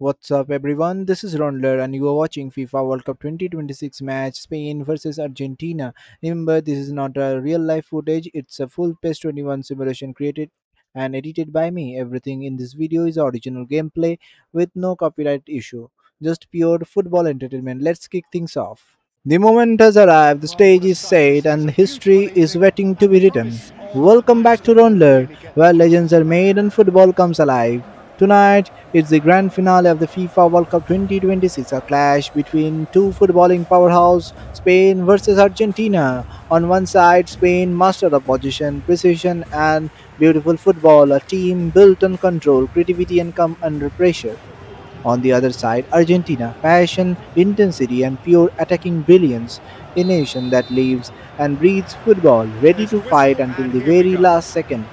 What's up, everyone? This is Raundler, and you are watching FIFA World Cup 2026 match Spain versus Argentina. Remember, this is not a real life footage, it's a full PES 21 simulation created and edited by me. Everything in this video is original gameplay with no copyright issue, just pure football entertainment. Let's kick things off. The moment has arrived, the stage is set, and history is waiting to be written. Welcome back to Raundler, where legends are made and football comes alive. Tonight, it's the grand finale of the FIFA World Cup 2026, a clash between two footballing powerhouses, Spain versus Argentina. On one side, Spain, master of position, precision, and beautiful football, a team built on control, creativity, and come under pressure. On the other side, Argentina, passion, intensity, and pure attacking brilliance, a nation that lives and breathes football, ready There's to the fight whistle, until and the here we very go. last second.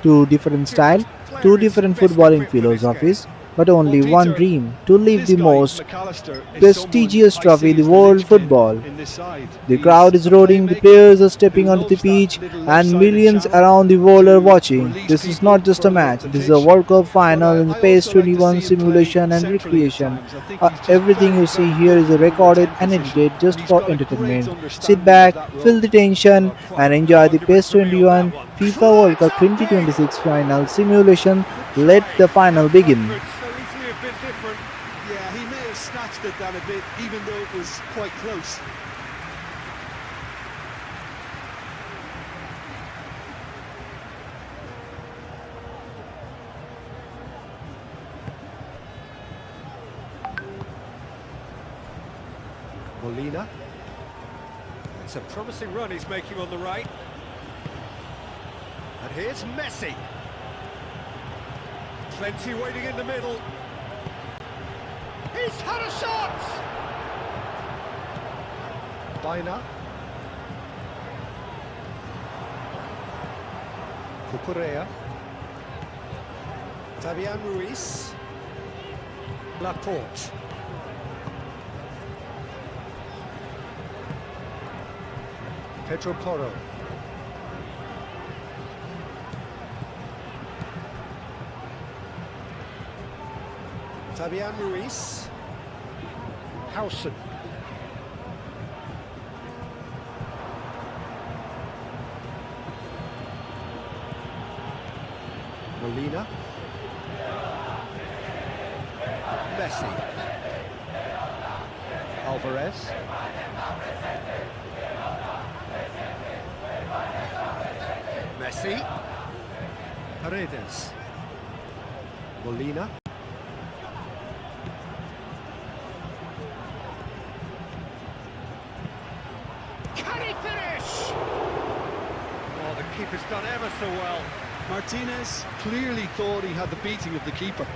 Two different styles, Which two player is different best footballing equipped for this game? philosophies, but Well, only one Peter, dream to live this the guy, most McAllister, is someone prestigious I trophy, see the as the world linchpin football. in this side. The He's crowd is a roaring, the playmaker players are who stepping onto the loves that pitch, little and left-sided millions channel around the world are to watching. release This is people not just a further up match, the this is a pitch. World Cup But final in the I PES also like to 21 see him play simulation and centrally at recreation. times. I think he's just Everything very, you see very here good is in a number recorded 10 and position. edited And just he's for got a great entertainment. Sit understanding of back, that feel role. the tension, Oh, quite and no enjoy the argument PES for me on that 21 one. FIFA World Let's Cup have big. 2026 final simulation. Good Let try. the final Outcome begin. could so easily have been different. Yeah, he may have snatched it that a bit, even though it was quite close. Molina. It's a promising run he's making on the right. And here's Messi. Plenty waiting in the middle. He's had a shot! Baina. Cucurella. Fabian Ruiz. Laporte. Pedro Porro. Fabian Ruiz. Hausen. Molina. Messi. Alvarez. Messi. Paredes. Molina. Can he finish? Oh, the keeper's done ever so well. Martinez clearly thought he had the beating of the keeper.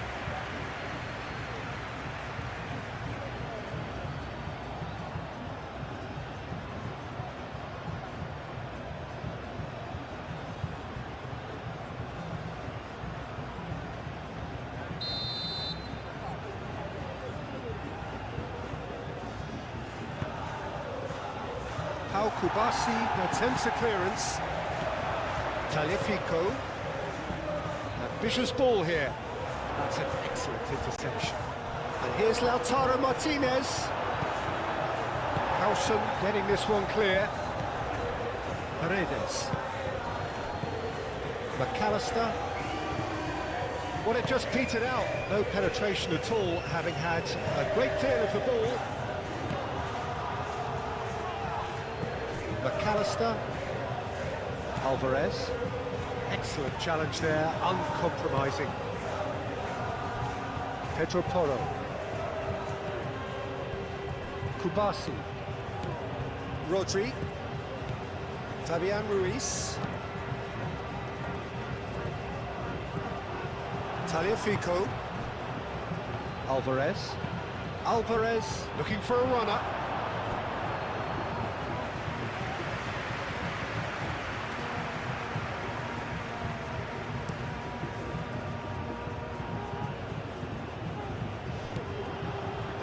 Pau Kubasi attempts a clearance. Taliafico. Ambitious ball here. That's an excellent interception. And here's Lautaro Martinez. Hausen getting this one clear. Paredes. McAllister. Well, it just petered out. No penetration at all, having had a great deal of the ball. McAllister. Alvarez. Excellent challenge there, uncompromising. Pedro Porro. Kubasi. Rodri. Fabian Ruiz. Taliafico. Alvarez. Alvarez looking for a runner.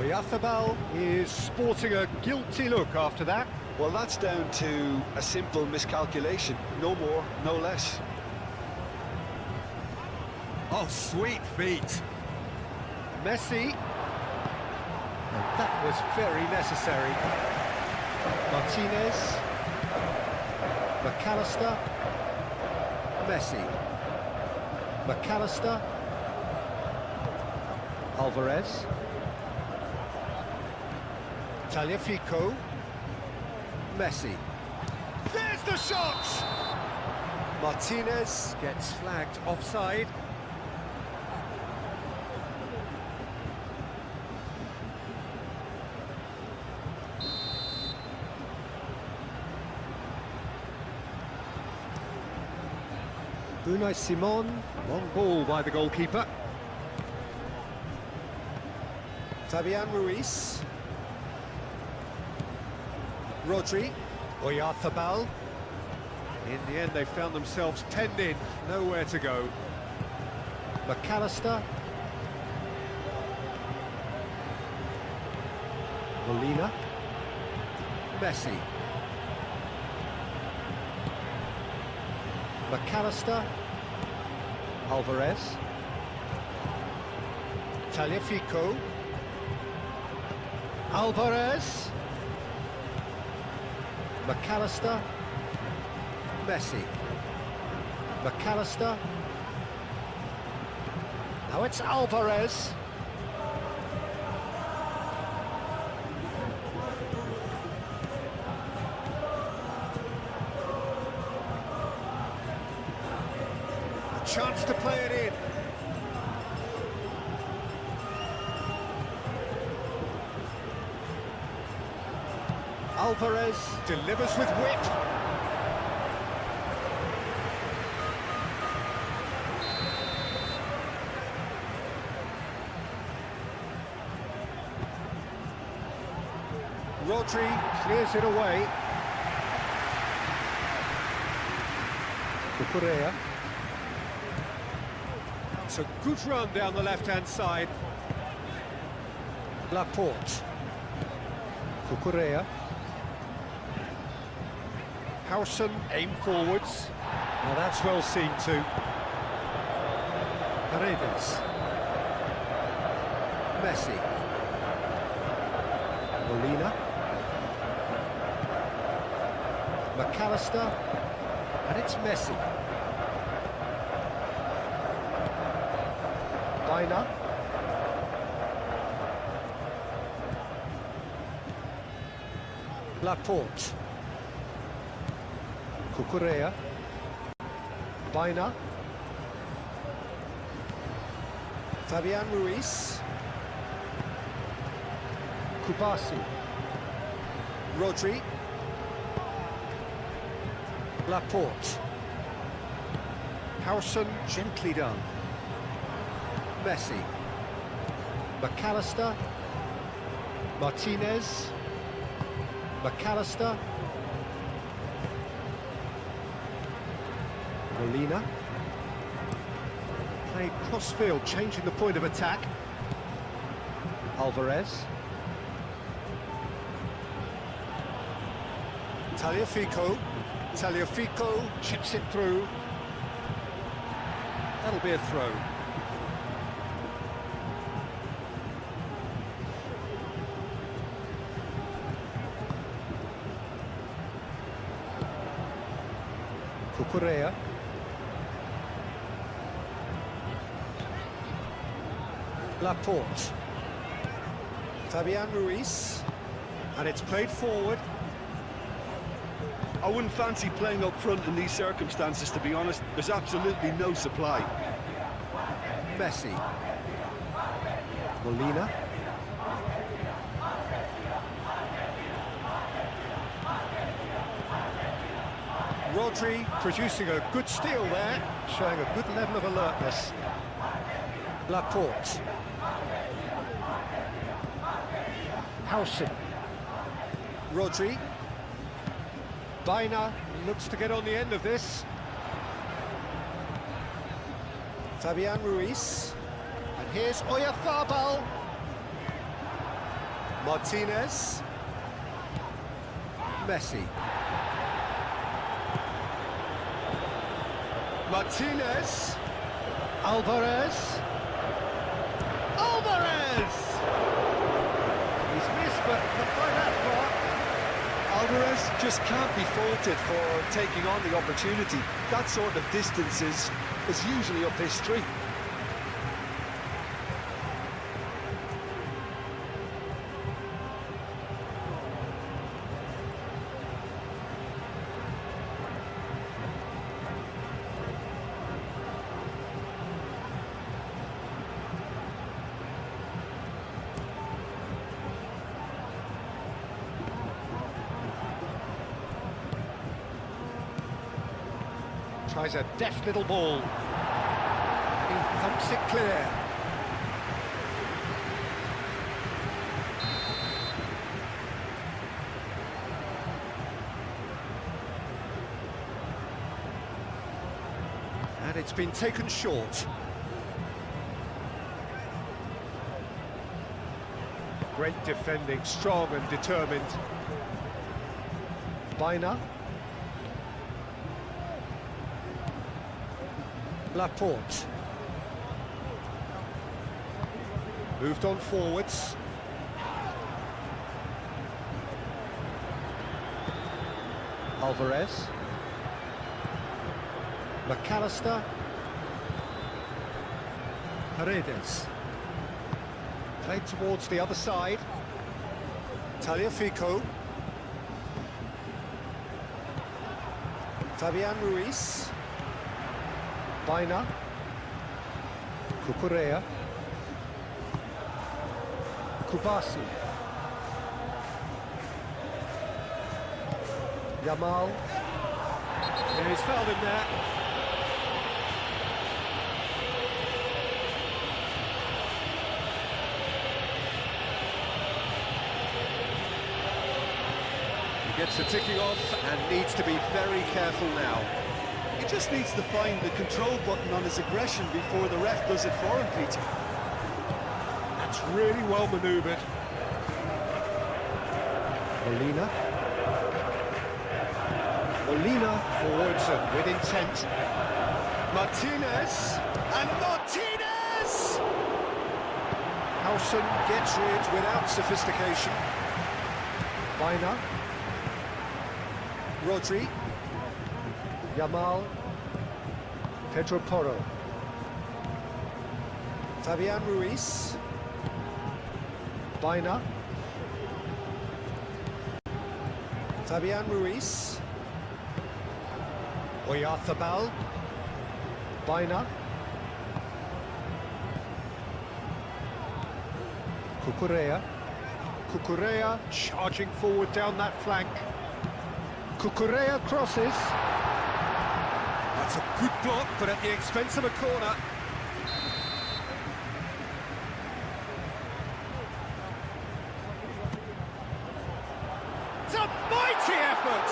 Oyarzábal is sporting a guilty look after that. Well, that's down to a simple miscalculation. No more, no less. Oh, sweet feet. Messi. And that was very necessary. Martinez. McAllister. Messi. McAllister. Alvarez. Tagliafico. Messi. There's the shot! Martinez gets flagged offside. Unai Simon, long ball by the goalkeeper. Fabian Ruiz. Rodri. Oyarzabal. In the end, they found themselves penned in, nowhere to go. McAllister. Molina. Messi. McAllister. Alvarez. Tagliafico. Alvarez. McAllister. Messi. McAllister. Now it's Alvarez. A chance to play it in. Alvarez delivers with wit. Rodri clears it away. Cucurella. It's a good run down the left-hand side. Laporte. Cucurella. Howson aim forwards. Now that's well seen too. Paredes. Messi. Molina. McAllister. And it's Messi. Baina. Laporte. Cucurella. Baina. Fabian Ruiz. Kubasi. Rodri. Laporte. Howson gently done. Messi. McAllister. Martinez. McAllister. Molina. Played cross-field, changing the point of attack. Alvarez. Tagliafico. Tagliafico chips it through. That'll be a throw. Cucurella. Laporte. Fabian Ruiz. And it's played forward. I wouldn't fancy playing up front in these circumstances, to be honest. There's absolutely no supply. Messi. Molina. Rodri producing a good steal there, showing a good level of alertness. Laporte. Howson. Rodri. Baina looks to get on the end of this. Fabian Ruiz. And here's Oyarzabal. Martinez. Messi. Martinez. Alvarez. Alvarez! but not by that far. Alvarez just can't be faulted for taking on the opportunity. That sort of distance is usually up his street. Tries a deft little ball. He thumps it clear. And it's been taken short. Great defending, strong and determined. Bina. Laporte. Moved on forwards. Alvarez. McAllister. Paredes. Played towards the other side. Tagliafico. Fabian Ruiz. Bina. Cucurella. Kubasi. Yamal. Yeah, he's fouled him there. He gets the ticking off and needs to be very careful now. He just needs to find the control button on his aggression before the ref does it for him, Peter. That's really well manoeuvred. Molina. Molina forwards and with intent. Martinez. And Martinez! Howson gets rid without sophistication. Bina. Rodri. Yamal. Pedro Porro. Fabian Ruiz. Bina. Fabian Ruiz. Oyarzabal. Bina. Cucurella. Cucurella charging forward down that flank. Cucurella crosses. That's a good block, but at the expense of a corner. It's a mighty effort!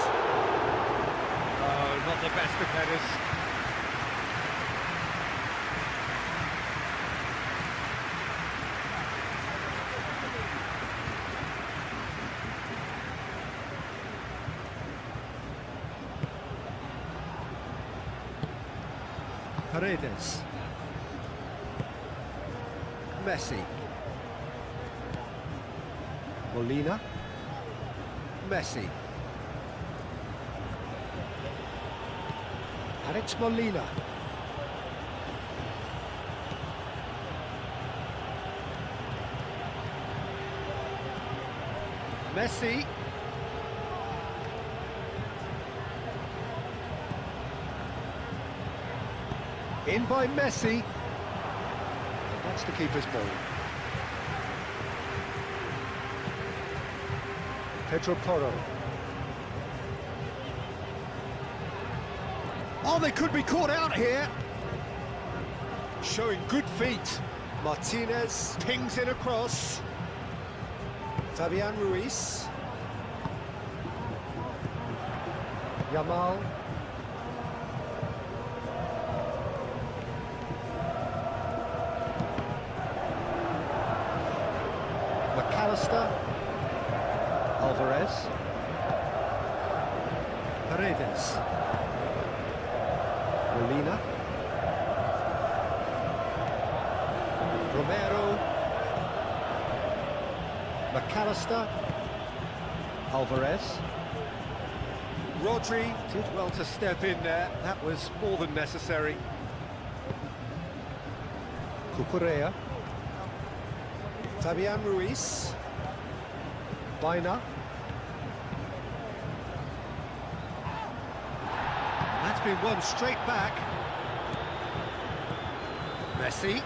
Oh, not the best of headers. Paredes. Messi. Molina. Messi. And it's Molina. Messi. In by Messi. That's the keeper's ball. Pedro Porro. Oh, they could be caught out here. Showing good feet. Martinez pings it across. Fabian Ruiz. Yamal. McAllister. Alvarez. Paredes. Molina. Romero. McAllister. Alvarez. Rodri did well to step in there. That was more than necessary. Cucurella. Fabian Ruiz. Baina. That's been won straight back. Messi.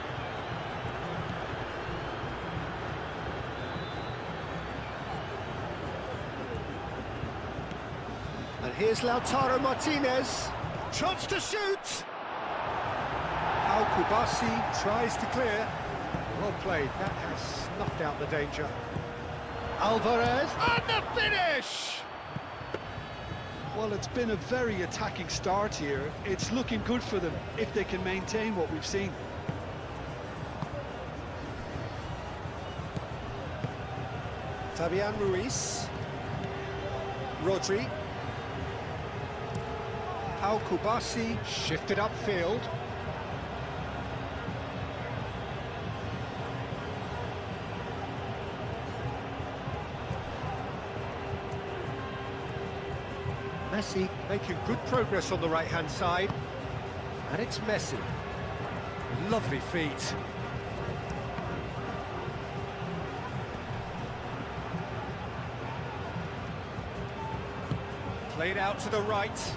And here's Lautaro Martinez. Chance to shoot! Al-Kubasi tries to clear. Well played, that has snuffed out the danger. Alvarez, and the finish! Well, it's been a very attacking start here. It's looking good for them if they can maintain what we've seen. Fabian Ruiz. Rodri. Al-Kubasi shifted upfield. Messi making good progress on the right-hand side. And it's Messi. Lovely feet. Played out to the right.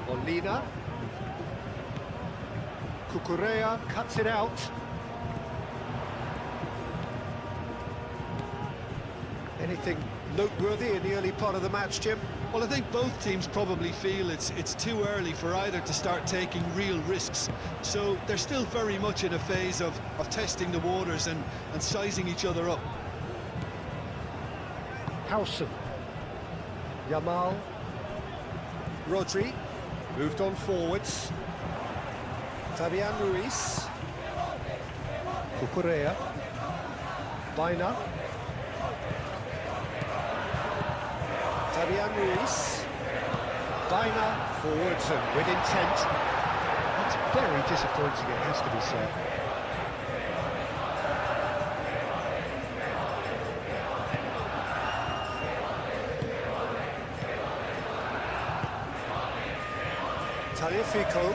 Molina. Cucurella cuts it out. Anything noteworthy in the early part of the match, Jim? Well, I think both teams probably feel it's too early for either to start taking real risks. So they're still very much in a phase of testing the waters and sizing each other up. Howson. Yamal. Rodri. Moved on forwards. Fabian Ruiz. Cucurella. Baina. Fabian Ruiz. Baina forwards and with intent. That's very disappointing, it has to be said. Tagliafico.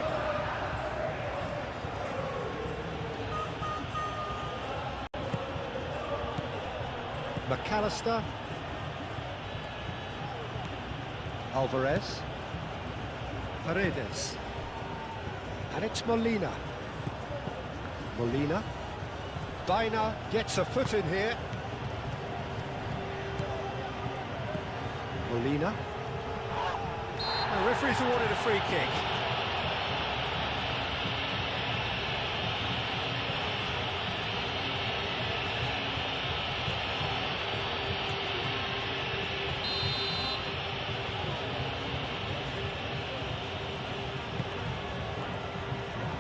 McAllister. Alvarez. Paredes. And it's Molina. Molina. Baina gets a foot in here. Molina. The referee's awarded a free kick.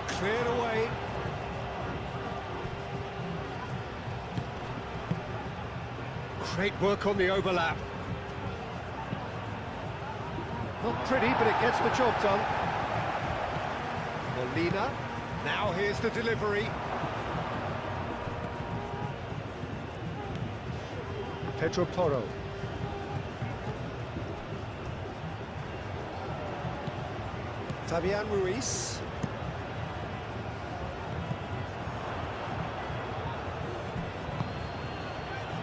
Cleared away. Great work on the overlap. Not pretty, but it gets the job done. Molina. Now here's the delivery. Pedro Porro. Fabian Ruiz.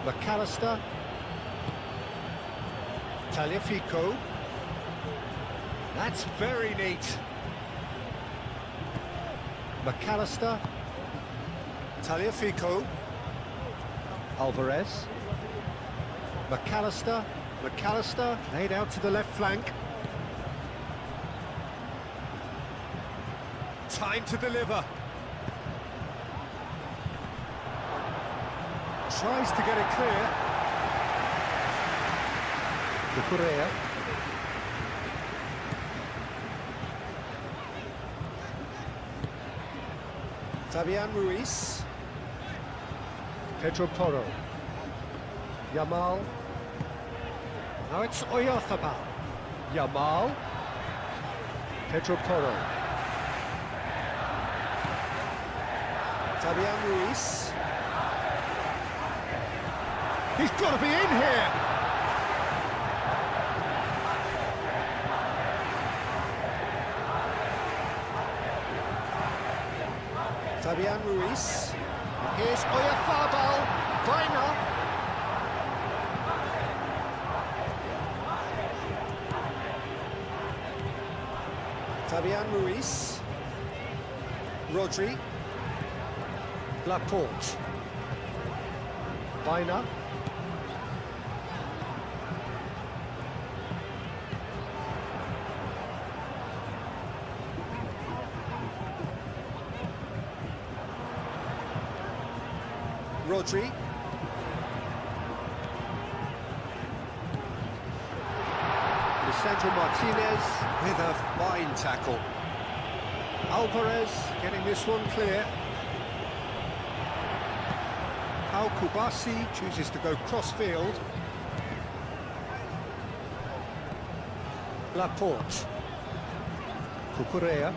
McAllister. Tagliafico. That's very neat. McAllister. Tagliafico. Alvarez. McAllister. McAllister laid out to the left flank. Time to deliver. Tries to get it clear. Cucurella. Fabian Ruiz. Pedro Porro. Yamal. Now it's Oyarzabal. Yamal. Pedro Porro. Fabian Ruiz. He's got to be in here. Fabian Ruiz. Here's Oyarzabal. Baina. Fabian Ruiz. Rodri. Laporte. Baina. Rodri. Lisandro Martinez. With a fine tackle. Alvarez getting this one clear. Al Kubasi chooses to go cross-field. Laporte. Cucurella.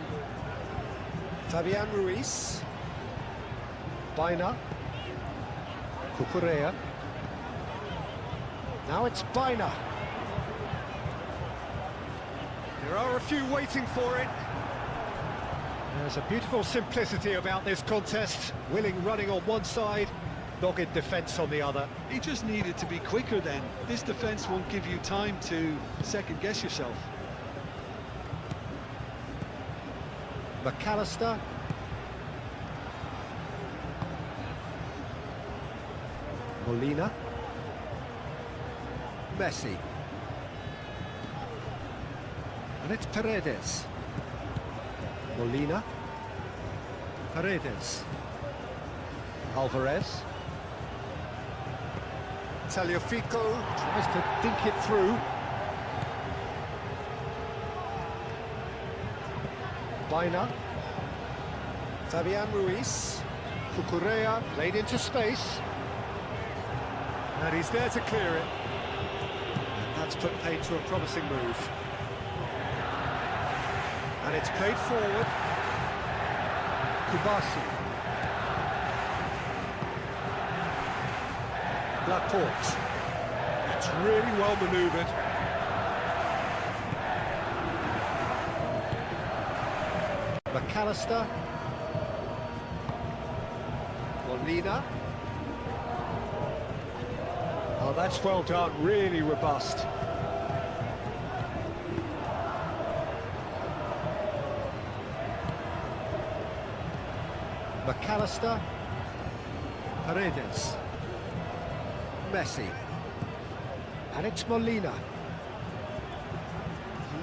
Fabian Ruiz. Baina. Cucurella. Now it's Baina. There are a few waiting for it. There's a beautiful simplicity about this contest. Willing running on one side, dogged defence on the other. He just needed to be quicker then. This defence won't give you time to second-guess yourself. McAllister. Molina. Messi. And it's Paredes. Molina. Paredes. Alvarez. Tagliafico. Tries to dink it through. Baina. Fabian Ruiz. Cucurella played into space. And he's there to clear it. And that's put paid to a promising move. And it's played forward. Kubasi. Laporte. It's really well manoeuvred. McAllister. Molina. Oh, that's well done, really robust. McAllister. Paredes. Messi. And it's Molina.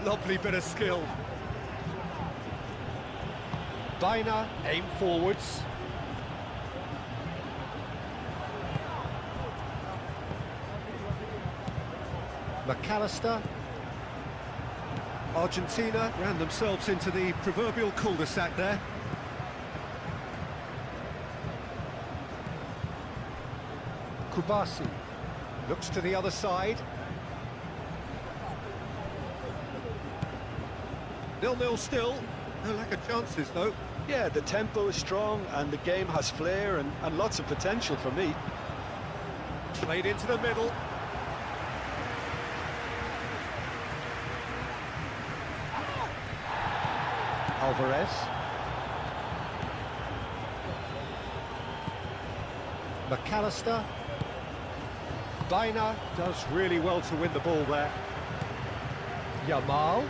Lovely bit of skill. Baina, aim forwards. McAllister. Argentina ran themselves into the proverbial cul-de-sac there. Kubasi looks to the other side. 0-0 still. No lack of chances, though. Yeah, the tempo is strong and the game has flair and lots of potential for me. Played into the middle. Alvarez. McAllister. Baina does really well to win the ball there. Yamal.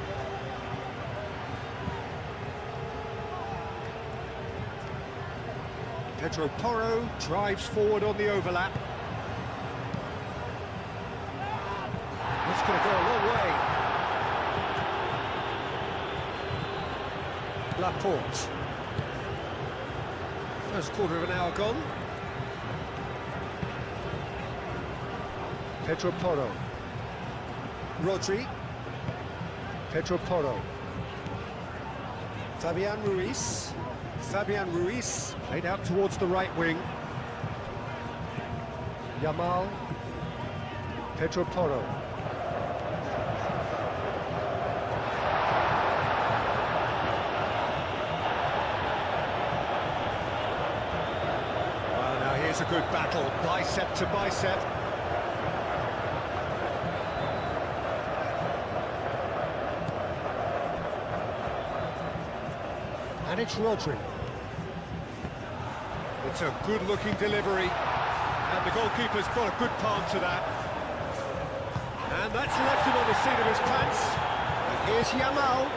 Pedro Porro drives forward on the overlap. That's going to go a long way. Laporte. First quarter of an hour gone. Pedro Porro. Rodri. Pedro Porro. Fabian Ruiz. Fabian Ruiz played out towards the right wing. Yamal. Pedro Porro. Well, now here's a good battle, bicep to bicep. And it's Rodri. It's a good-looking delivery, and the goalkeeper's got a good palm to that. And that's left him on the seat of his pants. And here's Yamal.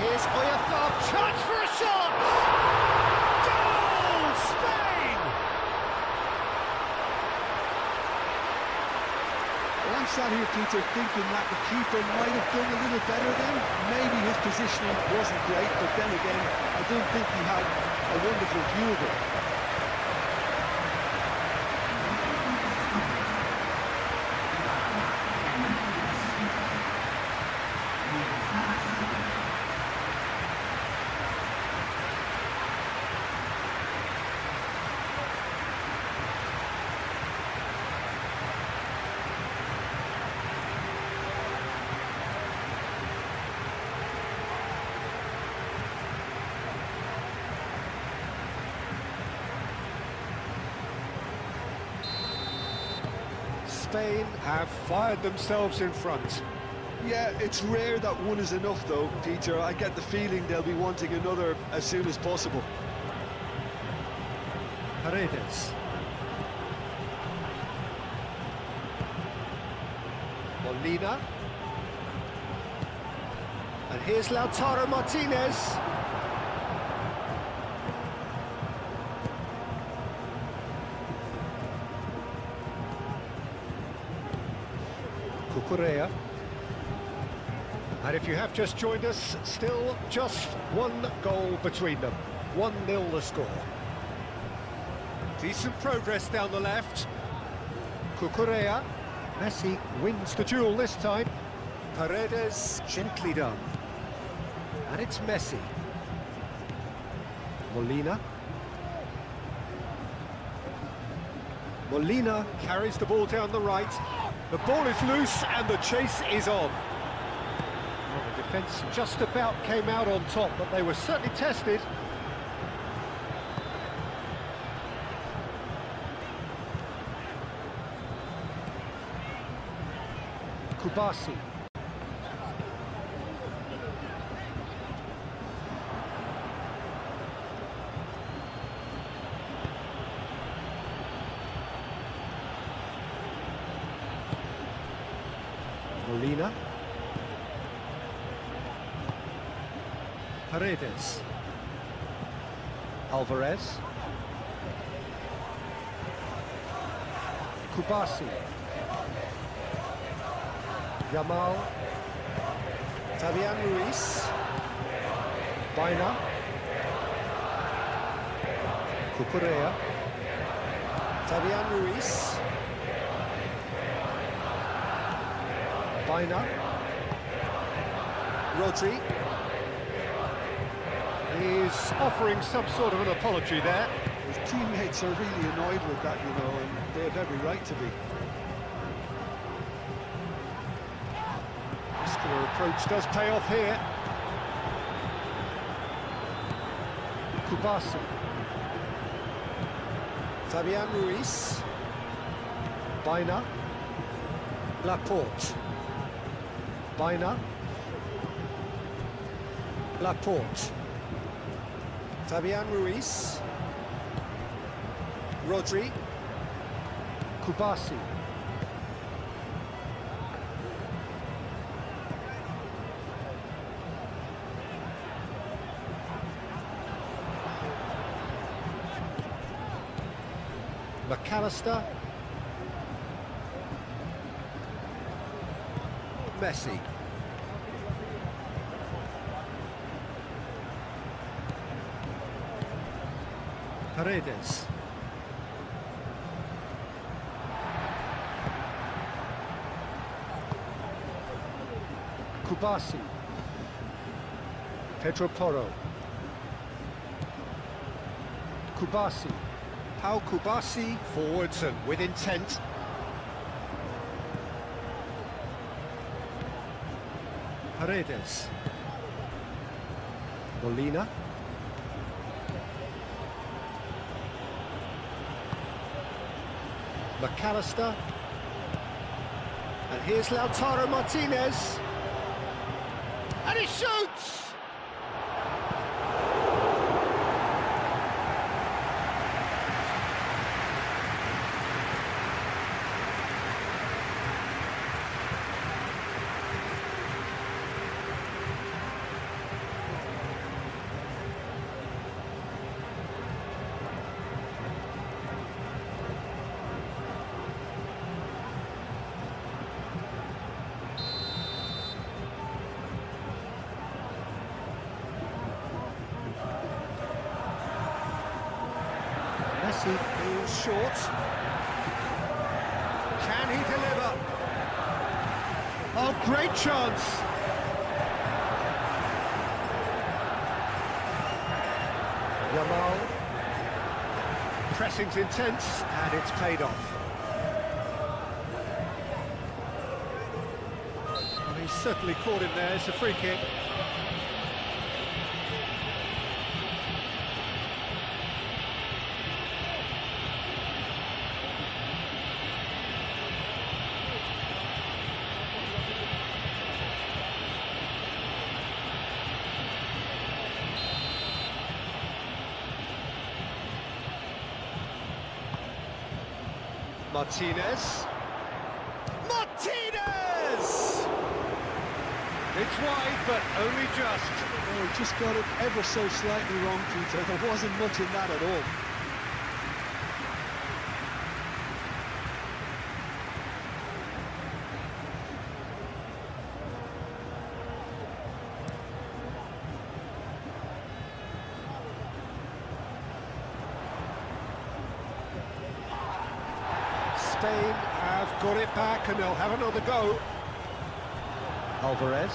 Here's Oyarzabal. Chance for a shot! Goal! Spain! Well, I'm sat here, Peter, thinking that the keeper might have done a little better then. Maybe his positioning wasn't great, but then again, I don't think he had a wonderful view of it. Spain have fired themselves in front. Yeah, it's rare that one is enough though, Peter. I get the feeling they'll be wanting another as soon as possible. Paredes. Molina. And here's Lautaro Martinez. Cucurella. And if you have just joined us, still just one goal between them. 1-0 the score. Decent progress down the left. Cucurella. Messi wins the duel this time. Paredes, gently done. And it's Messi. Molina. Molina carries the ball down the right. The ball is loose and the chase is on. Well, the defence just about came out on top, but they were certainly tested. Kubasi. Molina. Paredes. Alvarez. Kubasi. Yamal. Fabian Ruiz. Baina. Cucurella. Fabian Ruiz. Baina. Rodri. He's offering some sort of an apology there. His teammates are really annoyed with that, you know, and they have every right to be. Muscular approach does pay off here. Kubasi. Fabian Ruiz. Baina. Laporte. Baina. Laporte. Fabian Ruiz. Rodri. Kubasi. McAllister. Messi. Paredes. Kubasi. Pedro Porro. Kubasi. Pau Kubasi forwards and with intent. Paredes. Molina. McAllister. And here's Lautaro Martinez. And he shoots! Messi is short. Can he deliver? Oh, great chance! Yamal. Pressing's intense, and it's paid off. Well, he's certainly caught him there. It's a free kick. Martinez. Martinez! It's wide, but only just. Oh, he just got it ever so slightly wrong, Peter. There wasn't much in that at all. Spain have got it back and they'll have another go. Alvarez.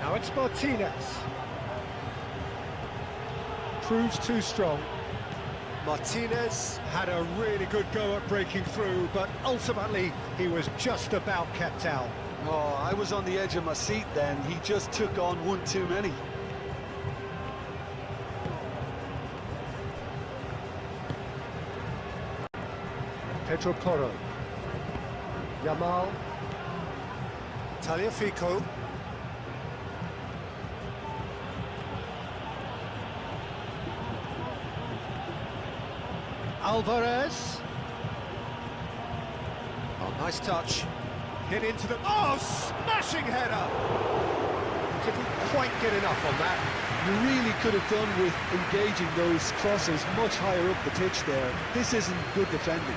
Now it's Martinez. Proves too strong. Martinez had a really good go at breaking through, but ultimately he was just about kept out. Oh, I was on the edge of my seat then. He just took on one too many. Pedro Porro. Yamal. Tagliafico. Alvarez. Oh, nice touch. Hit into the... Oh, smashing header! Didn't quite get enough on that. You really could have done with engaging those crosses much higher up the pitch there. This isn't good defending.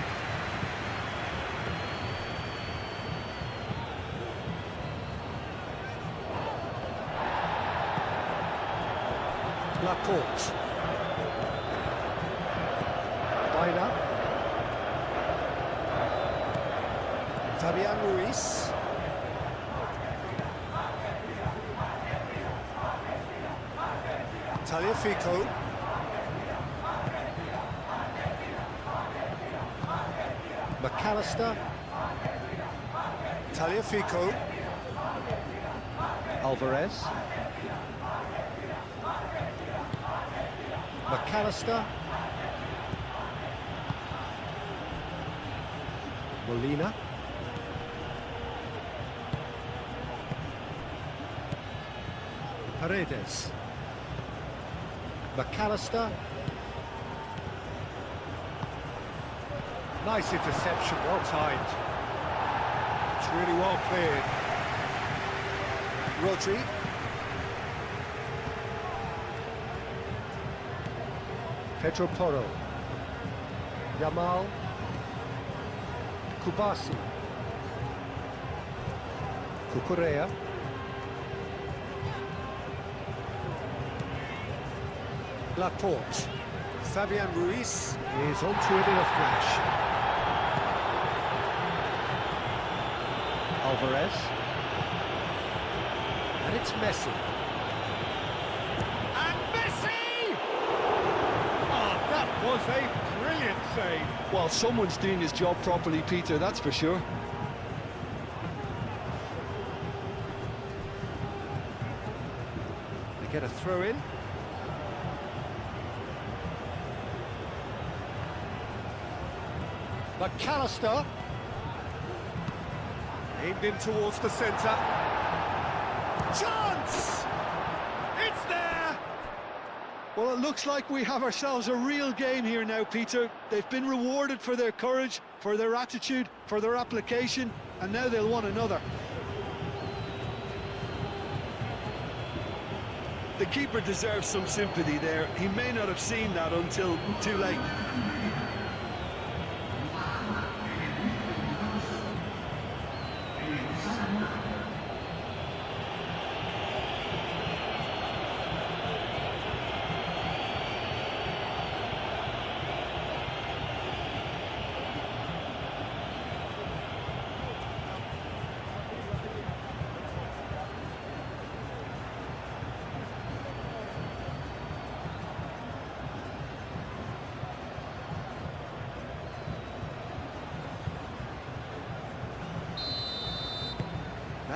Laporte. Baina. Fabian Ruiz. Tagliafico. McAllister. Tagliafico. Alvarez. McAllister. Molina. Paredes. McAllister. Nice interception, well timed. It's really well cleared. Rodri. Pedro Porro. Yamal. Kubasi. Cucurella. Laporte. Fabian Ruiz is onto it in a flash. Alvarez. And it's Messi. And Messi! Oh, that was a brilliant save. Well, someone's doing his job properly, Peter, that's for sure. They get a throw in. McAllister. Aimed in towards the centre. Chance! It's there! Well, it looks like we have ourselves a real game here now, Peter. They've been rewarded for their courage, for their attitude, for their application, and now they'll want another. The keeper deserves some sympathy there. He may not have seen that until too late.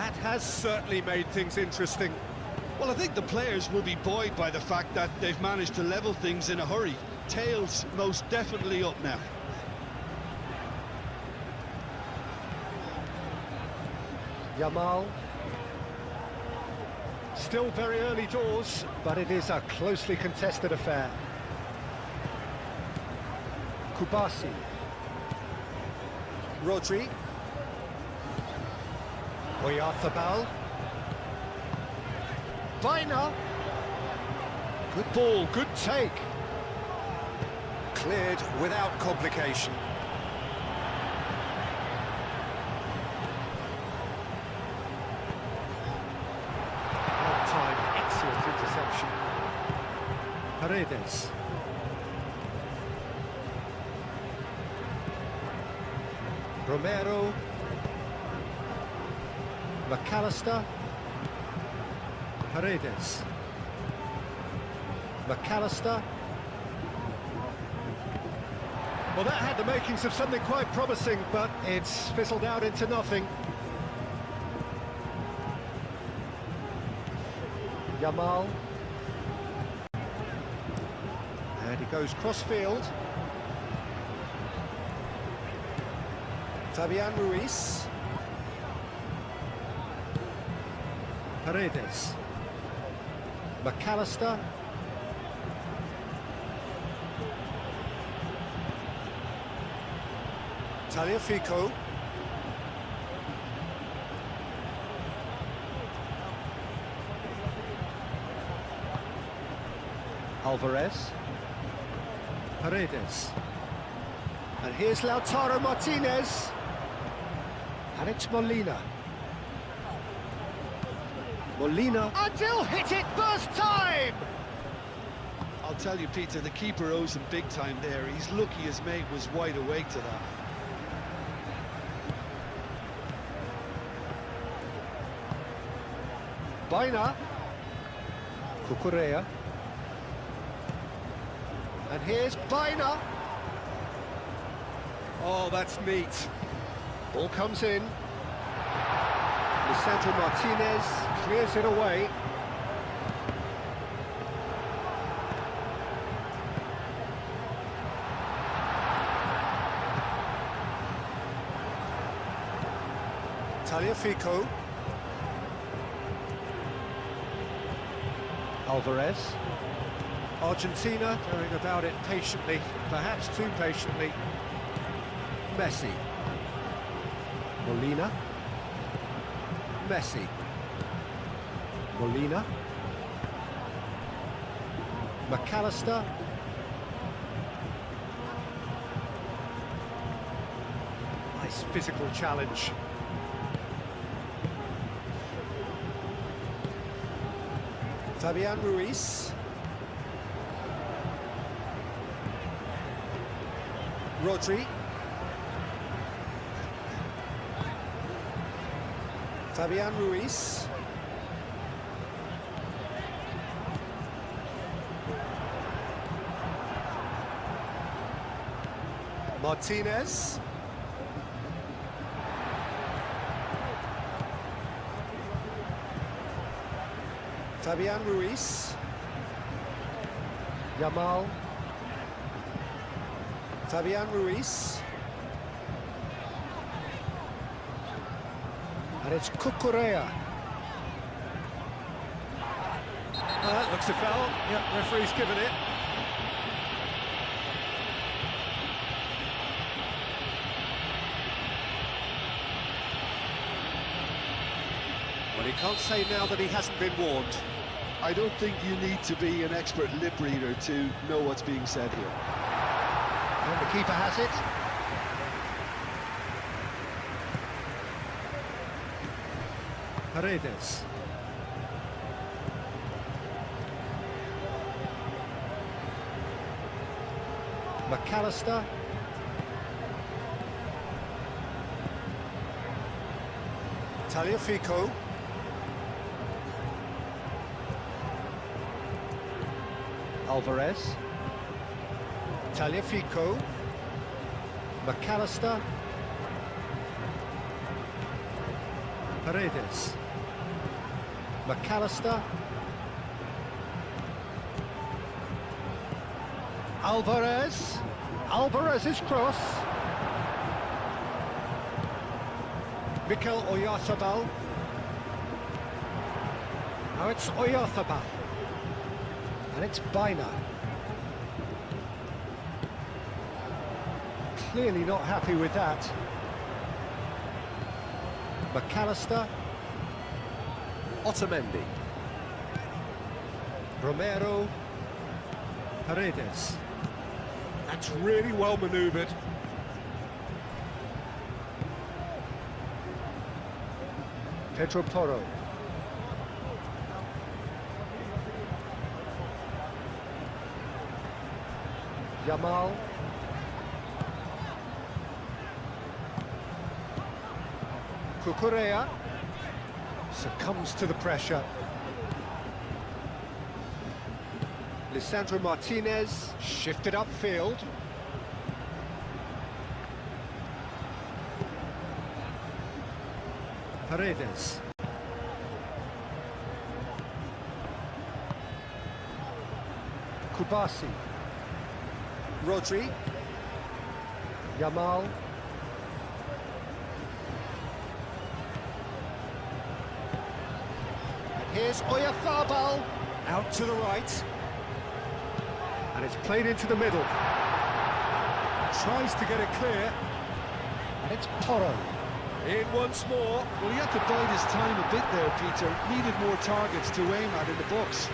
That has certainly made things interesting. Well, I think the players will be buoyed by the fact that they've managed to level things in a hurry. Tails most definitely up now. Yamal. Still very early doors, but it is a closely contested affair. Kubasi. Rodri. Oyarzabal. Viner. Good ball, good take. Cleared without complication. On time, excellent interception. Paredes. Romero. McAllister. Paredes. McAllister. Well, that had the makings of something quite promising, but it's fizzled out into nothing. Yamal. And he goes cross-field. Fabian Ruiz. Paredes. McAllister. Tagliafico. Alvarez. Paredes. And here's Lautaro Martinez. And it's Molina. Molina. And he'll hit it first time! I'll tell you, Peter, the keeper owes him big time there. He's lucky his mate was wide awake to that. Viner. Cucurella. And here's Viner. Oh, that's neat. Ball comes in. Lisandro Martinez clears it away. Tagliafico. Alvarez. Argentina going about it patiently, perhaps too patiently. Messi. Molina. Messi. Molina. McAllister. Nice physical challenge. Fabian Ruiz. Rodri. Fabian Ruiz. Martinez. Fabian Ruiz. Yamal. Fabian Ruiz. And it's Cucurella. That looks a foul. Yep, referee's given it. Well, he can't say now that he hasn't been warned. I don't think you need to be an expert lip reader to know what's being said here. And the keeper has it. Paredes. McAllister. Tagliafico. Alvarez. Tagliafico. McAllister. Paredes. McAllister. Alvarez. Alvarez's cross. Mikel Oyarzabal. Now it's Oyarzabal. And it's Baina. Clearly not happy with that. McAllister. Otamendi. Romero. Paredes. That's really well manoeuvred. Pedro Porro. Yamal. Cucurella succumbs to the pressure. Lisandro Martinez shifted upfield. Paredes. Kubasi. Rodri. Yamal. And here's Oyarzabal. Out to the right. And it's played into the middle. Tries to get it clear. And it's Porro. In once more. Well, he had to bide his time a bit there, Peter. Needed more targets to aim at in the box.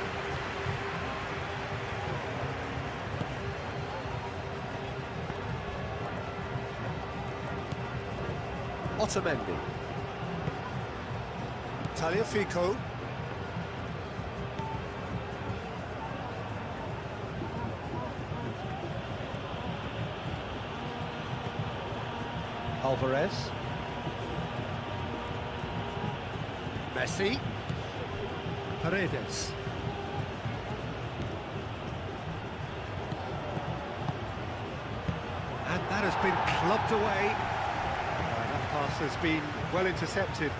Otamendi. Tagliafico. Alvarez. Messi. Paredes. And that has been clubbed away. That pass has been well intercepted.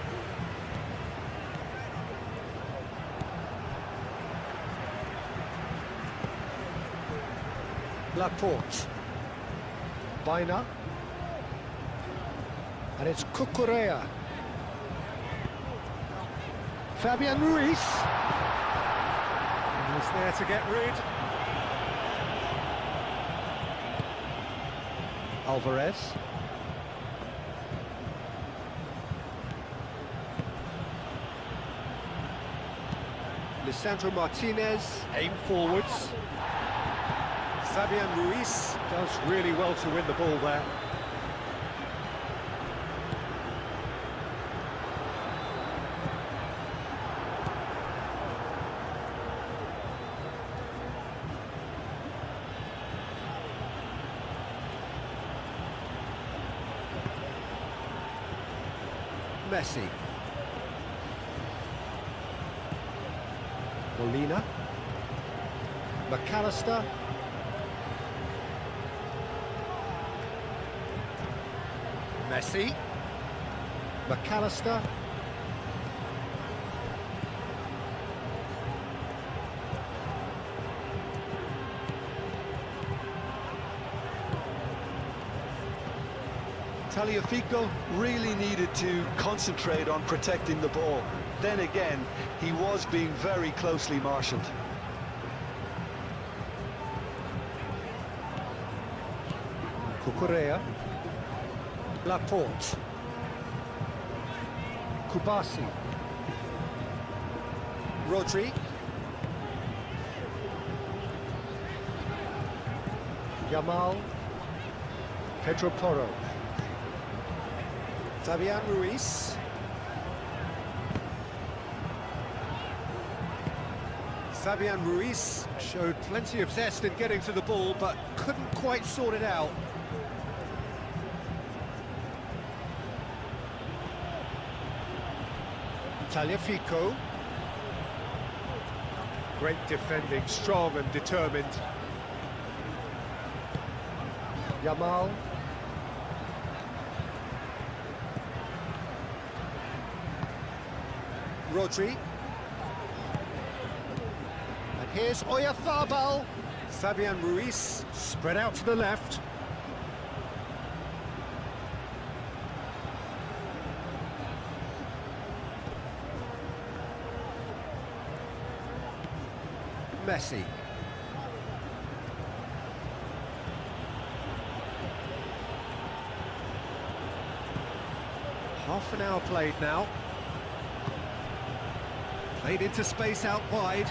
Laporte. Baina. And it's Cucurella. Fabian Ruiz. And he's there to get rid. Alvarez. Lisandro Martinez, aim forwards. Fabian Ruiz does really well to win the ball there. Messi. Molina. McAllister. Messi. McAllister. Tagliafico really needed to concentrate on protecting the ball. Then again, he was being very closely marshalled. Cucurella. Laporte. Kubasi. Rodri. Yamal. Pedro Porro. Fabian Ruiz. Fabian Ruiz showed plenty of zest in getting to the ball, but couldn't quite sort it out. Tagliafico. Great defending, strong and determined. Yamal. Rodri. And here's Oyarzabal. Fabian Ruiz spread out to the left. Messi. Half an hour played now. Played into space out wide.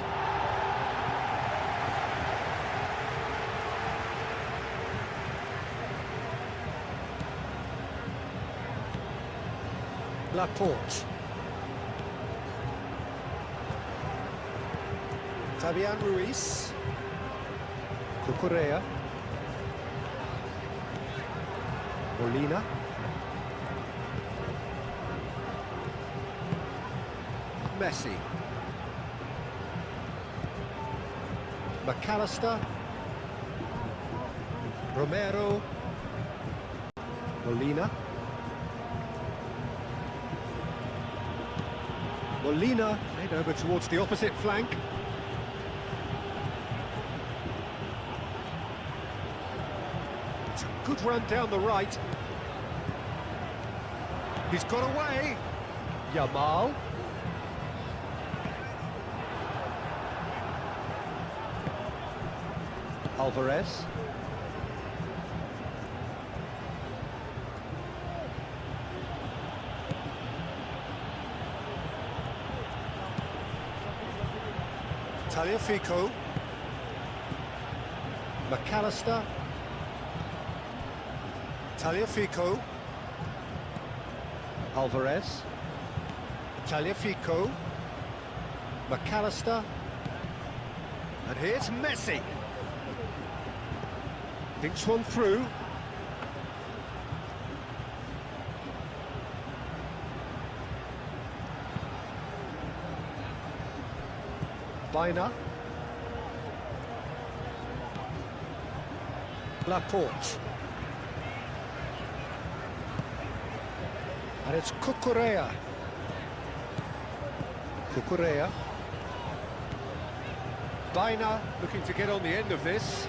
Laporte. Fabian Ruiz. Cucurella. Molina. Messi. McAllister. Romero. Molina. Molina played over towards the opposite flank. It's a good run down the right. He's got away. Yamal. Alvarez. Tagliafico. McAllister. Tagliafico. Alvarez. Tagliafico. McAllister. And here's Messi. Thinks one through. Bina. Laporte. And it's Cucurella. Cucurella. Bina looking to get on the end of this.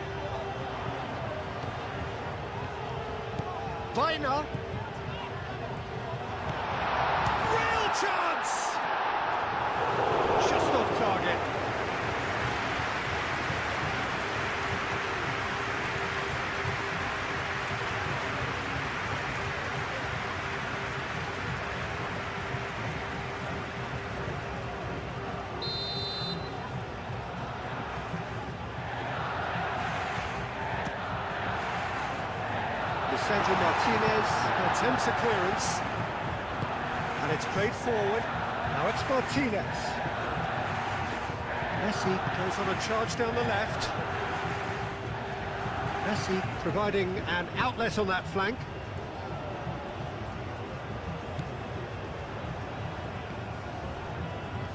Bina. Real chance! Just off target. Sandro Martinez attempts a clearance, and it's played forward. Now it's Martinez. Messi goes on a charge down the left. Messi providing an outlet on that flank.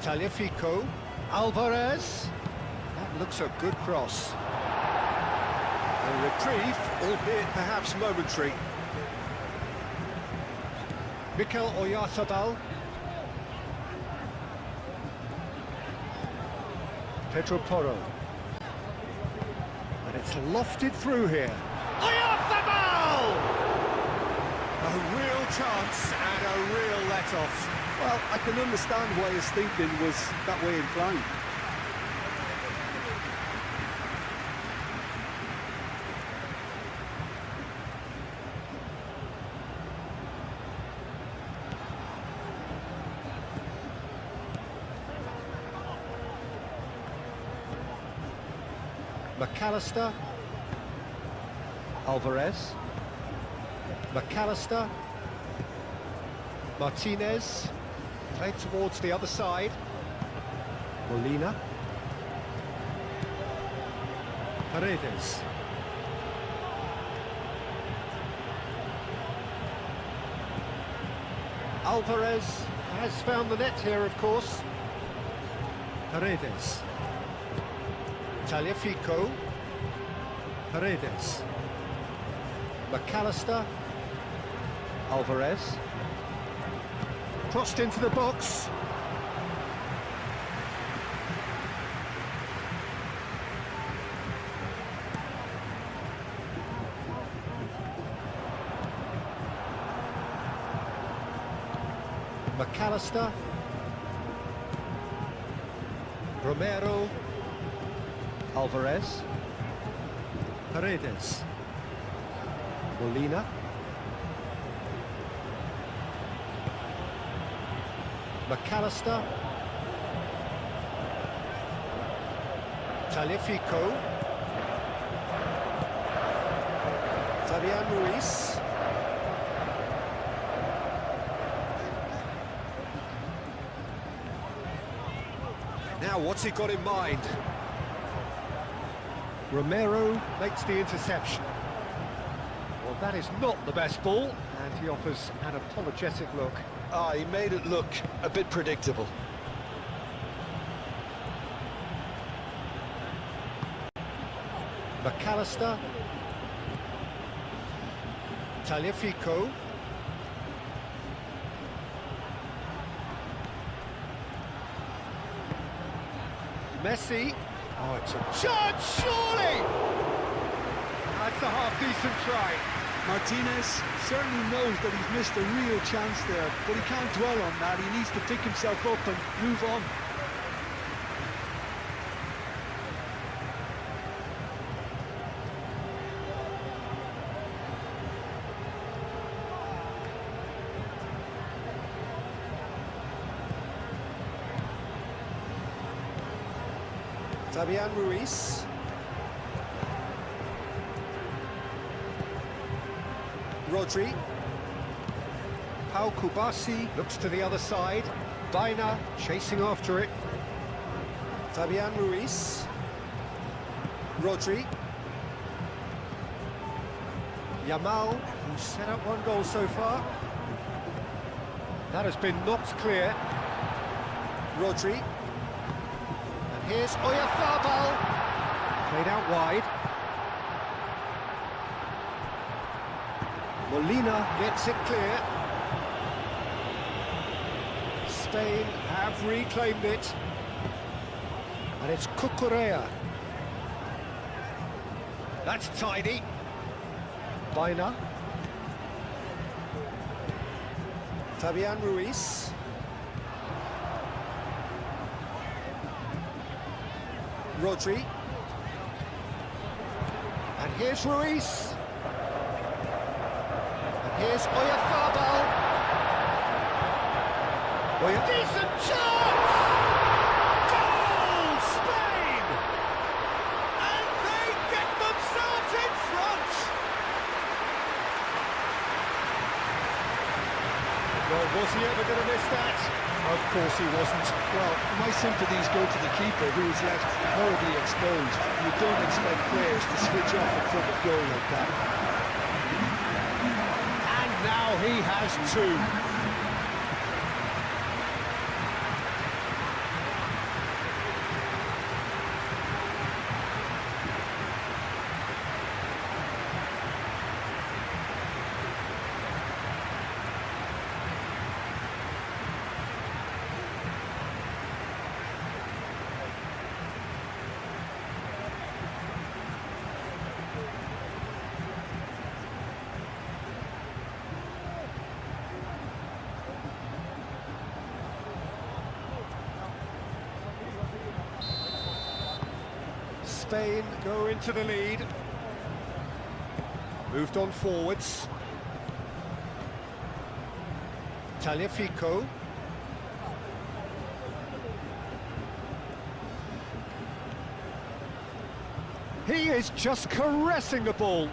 Tagliafico. Alvarez. That looks a good cross. A reprieve, albeit perhaps momentary. Mikel Oyarzabal. Pedro Porro. And it's lofted through here. Oyarzabal! A real chance and a real let-off. Well, I can understand why his thinking was that way inclined. McAllister. Alvarez. McAllister. Martinez. Played towards the other side. Molina. Paredes. Alvarez has found the net here, of course. Paredes. Tagliafico. Paredes. McAllister. Alvarez. Crossed into the box. McAllister. Romero. Alvarez. Paredes. Molina. McAllister. Taliafico. Fabian Ruiz. Now what's he got in mind? Romero makes the interception. Well, that is not the best ball, and he offers an apologetic look. Ah, he made it look a bit predictable. McAllister. Taliafico. Messi. Oh, it's a chance, surely! That's a half-decent try. Martinez certainly knows that he's missed a real chance there, but he can't dwell on that. He needs to pick himself up and move on. Fabian Ruiz. Rodri. Pau Kubasi looks to the other side. Baina chasing after it. Fabian Ruiz. Rodri. Yamal, who's set up one goal so far. That has been knocked clear. Rodri. Here's Oyarzabal, played out wide. Molina gets it clear. Spain have reclaimed it. And it's Cucurella. That's tidy. Baina. Fabian Ruiz. Rodri. And here's Ruiz. And here's Oyarzabal. Decent chance! Goal, Spain! And they get themselves in front! Well, was he ever going to miss that? Of course he wasn't. Well, my sympathies go to the keeper, who is left horribly exposed. You don't expect players to switch off in front of goal like that. And now he has two. Spain go into the lead. Moved on forwards. Taliafico. He is just caressing the ball.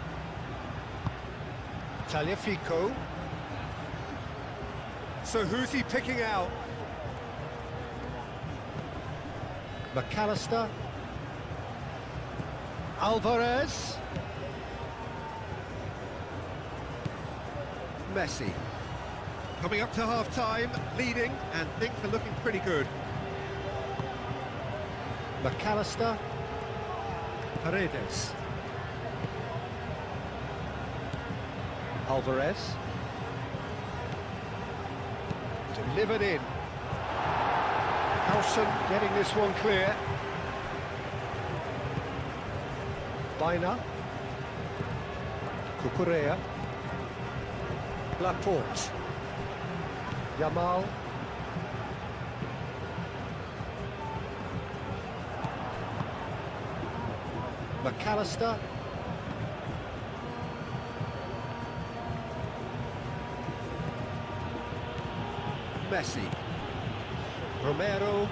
Taliafico. So who's he picking out? McAllister. Alvarez. Messi. Coming up to half-time, leading, and things are looking pretty good. McAllister. Paredes. Alvarez. Delivered in. Howson getting this one clear. Baina. Cucurella. Laporte. Yamal. McAllister. Messi. Romero.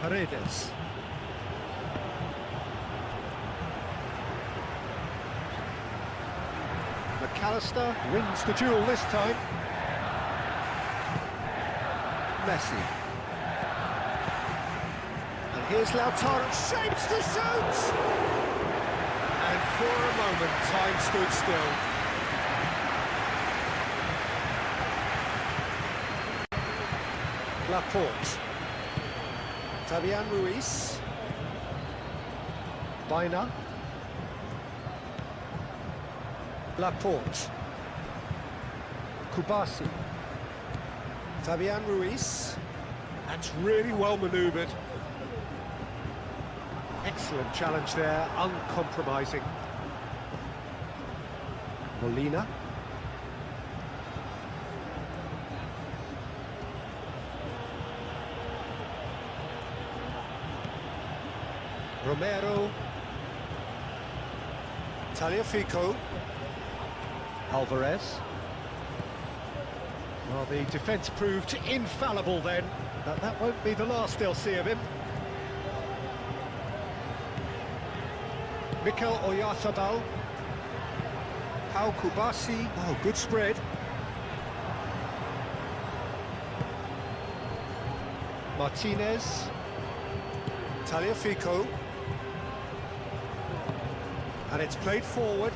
Paredes. McAllister wins the duel this time. Messi. And here's Lautaro, shapes to shoot! And for a moment, time stood still. Laporte. Fabian Ruiz. Baina. Laporte. Kubasi. Fabian Ruiz. That's really well manoeuvred. Excellent challenge there, uncompromising. Molina. Romero. Tagliafico. Alvarez. Well, the defence proved infallible then, but that won't be the last they'll see of him. Mikel Oyarzabal. Pau Kubasi. Oh, good spread. Martinez. Tagliafico. And it's played forward.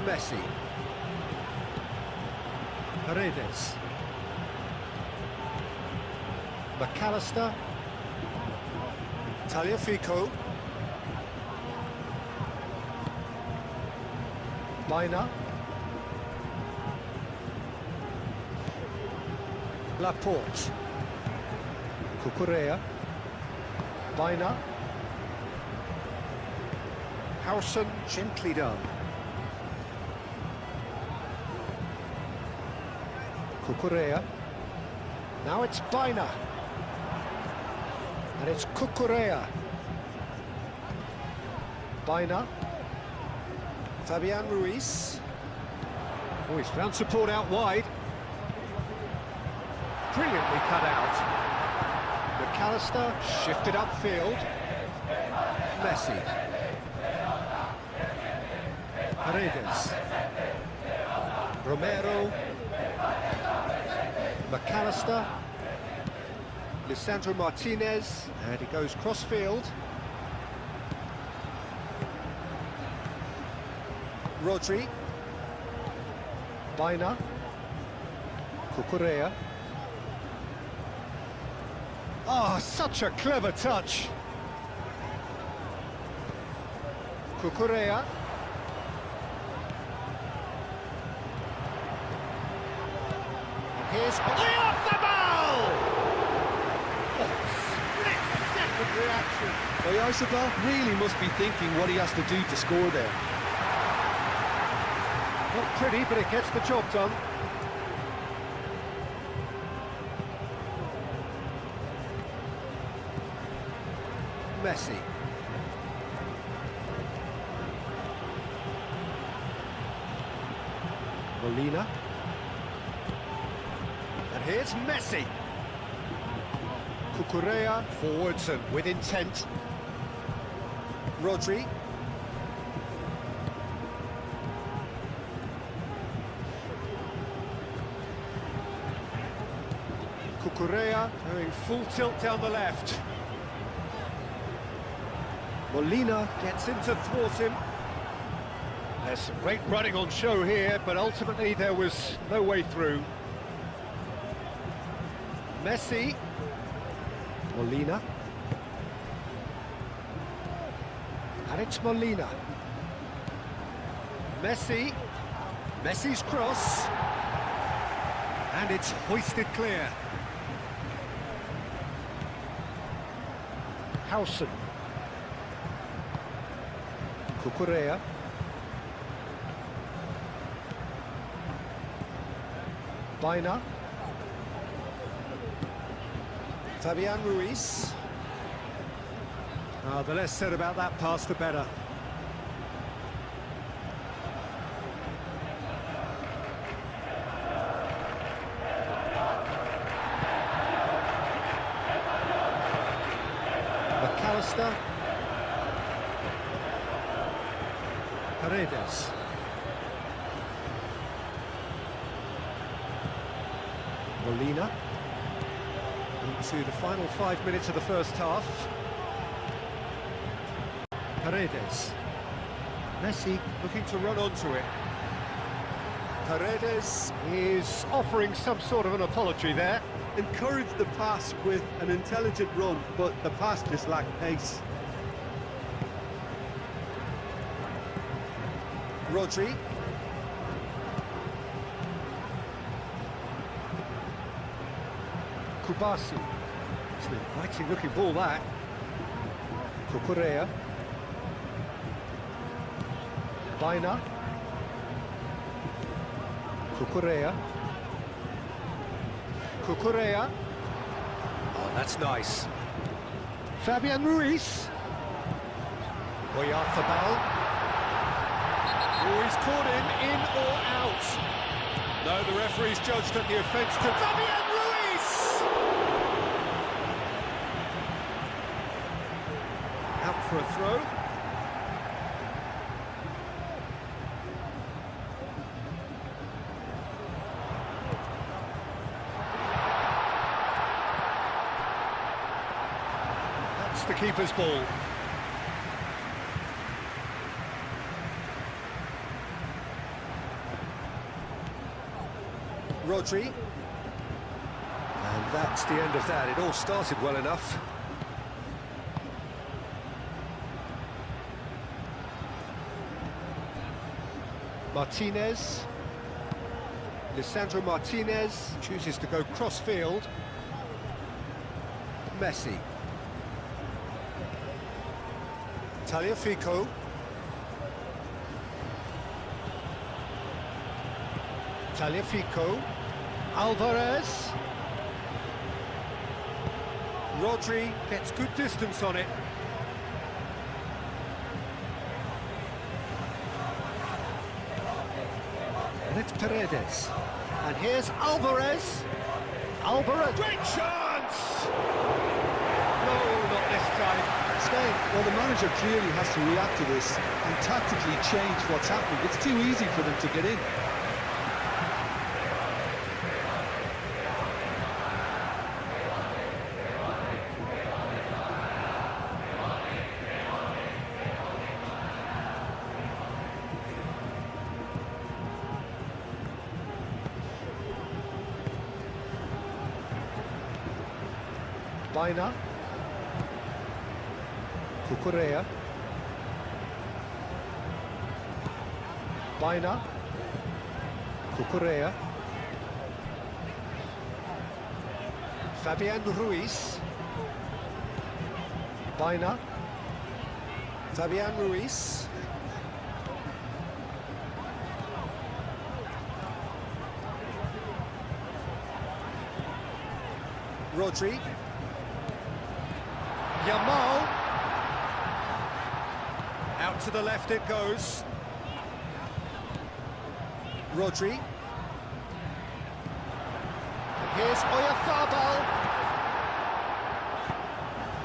Messi. Paredes. McAllister. Tagliafico. Baina. Laporte. Cucurella. Baina. Howson, gently done. Cucurella. Now it's Baina. And it's Cucurella. Baina. Fabian Ruiz. Oh, he's found support out wide. Brilliantly cut out. McAllister shifted upfield. Messi. Paredes. Romero. McAllister. Lisandro Martinez. And he goes cross-field. Rodri. Baina. Cucurella. Oh, such a clever touch. Cucurella. And here's Oyarzabal! Oh, split-second reaction. Oyarzabal really must be thinking what he has to do to score there. Not pretty, but it gets the job done. Messi. Molina. And here's Messi. Cucurella forwards and with intent. Rodri. Cucurella going full tilt down the left. Molina gets in to thwart him. There's some great running on show here, but ultimately there was no way through. Messi. Molina. And it's Molina. Messi. Messi's cross. And it's hoisted clear. Howson. Cucurella. Baina. Fabian Ruiz. The less said about that pass, the better. McAllister. Paredes. Molina. Into the final 5 minutes of the first half. Paredes. Messi looking to run onto it. Paredes is offering some sort of an apology there. Encouraged the pass with an intelligent run, but the pass just lacked pace. Rodri. Kubasi. It's an inviting looking ball, that. Cucurella. Baina. Cucurella. Cucurella. Oh, that's nice. Fabian Ruiz. Oyarzabal. Oh, he's caught him in or out. No, the referee's judged that the offence to Fabian Ruiz. Out for a throw. That's the keeper's ball. Rodri. And that's the end of that. It all started well enough. Martinez. Lisandro Martinez chooses to go cross-field. Messi. Tagliafico. Tagliafico. Alvarez. Rodri gets good distance on it. And it's Paredes. And here's Alvarez. Alvarez. Great chance! No, not this time. Spain, well, the manager clearly has to react to this and tactically change what's happening. It's too easy for them to get in. Baina. Cucurella. Baina. Cucurella. Fabian Ruiz. Baina. Fabian Ruiz. Rodri. Yamal. Out to the left it goes. Rodri. And here's Oyarzabal.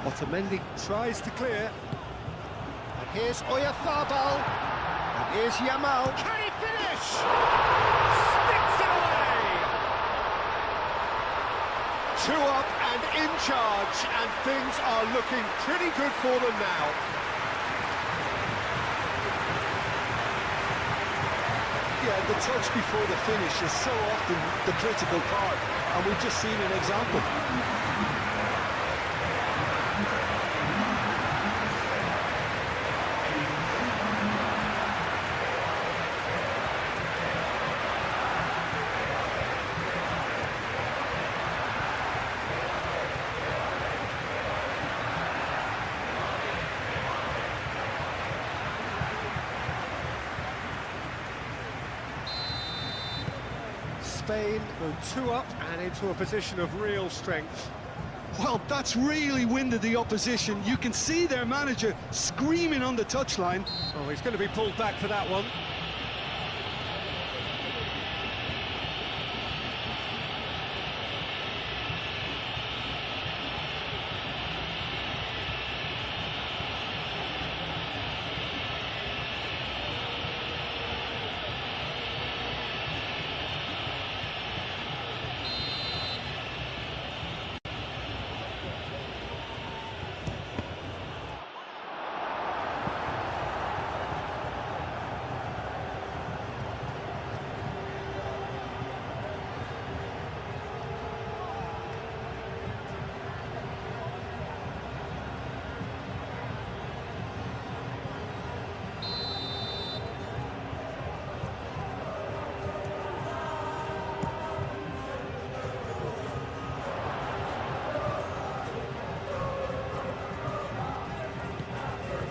Otamendi tries to clear. And here's Oyarzabal. And here's Yamal. Can he finish? Sticks it away! 2 up and in charge, and things are looking pretty good for them now. Yeah, the touch before the finish is so often the critical part, and we've just seen an example. Spain go 2 up and into a position of real strength. Well, that's really winded the opposition. You can see their manager screaming on the touchline. Oh, he's going to be pulled back for that one.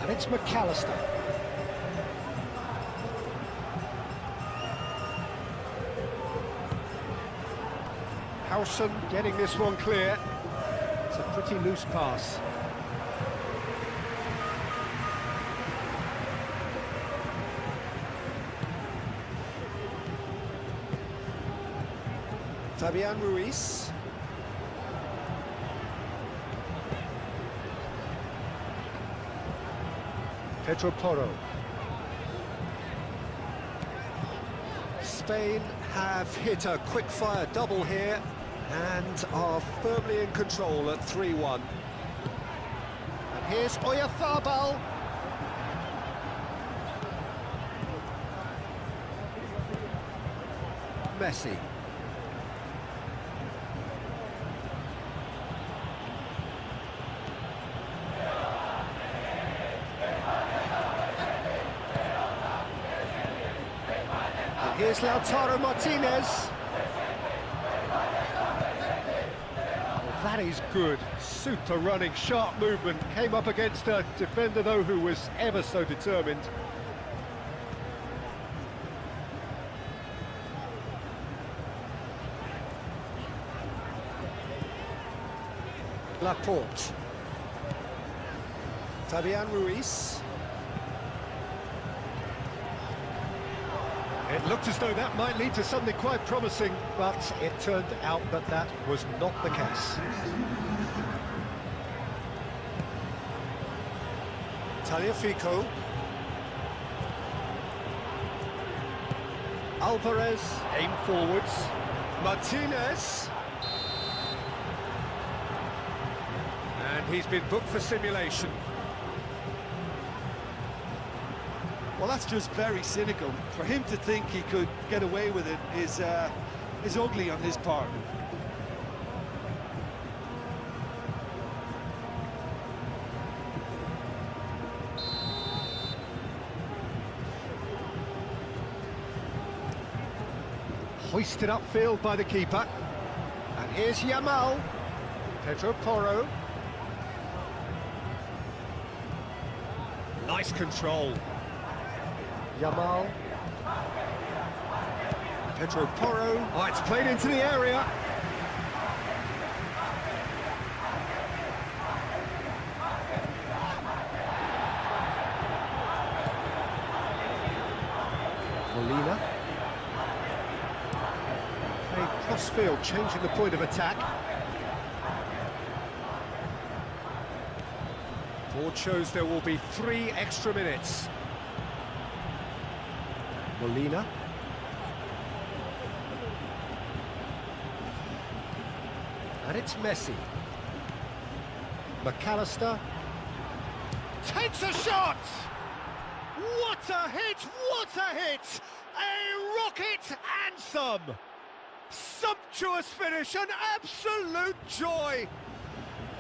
And it's McAllister. Howson getting this one clear. It's a pretty loose pass. Fabian Ruiz. Pedro Porro. Spain have hit a quick-fire double here and are firmly in control at 3-1. And here's Oyarzabal. Messi. Here's Lautaro Martinez. Oh, that is good. Super running, sharp movement. Came up against a defender, though, who was ever so determined. Laporte. Fabian Ruiz. It looked as though that might lead to something quite promising, but it turned out that that was not the case. Tagliafico. Alvarez, aim forwards. Martinez. And he's been booked for simulation. Well, that's just very cynical. For him to think he could get away with it is ugly on his part. Hoisted upfield by the keeper. And here's Yamal. Pedro Porro. Nice control. Yamal. Pedro Porro. Oh, it's played into the area. Molina. Played cross-field, changing the point of attack. Board shows there will be 3 extra minutes. Molina. And it's Messi. McAllister. Takes a shot! What a hit! What a hit! A rocket anthem! Sumptuous finish, an absolute joy!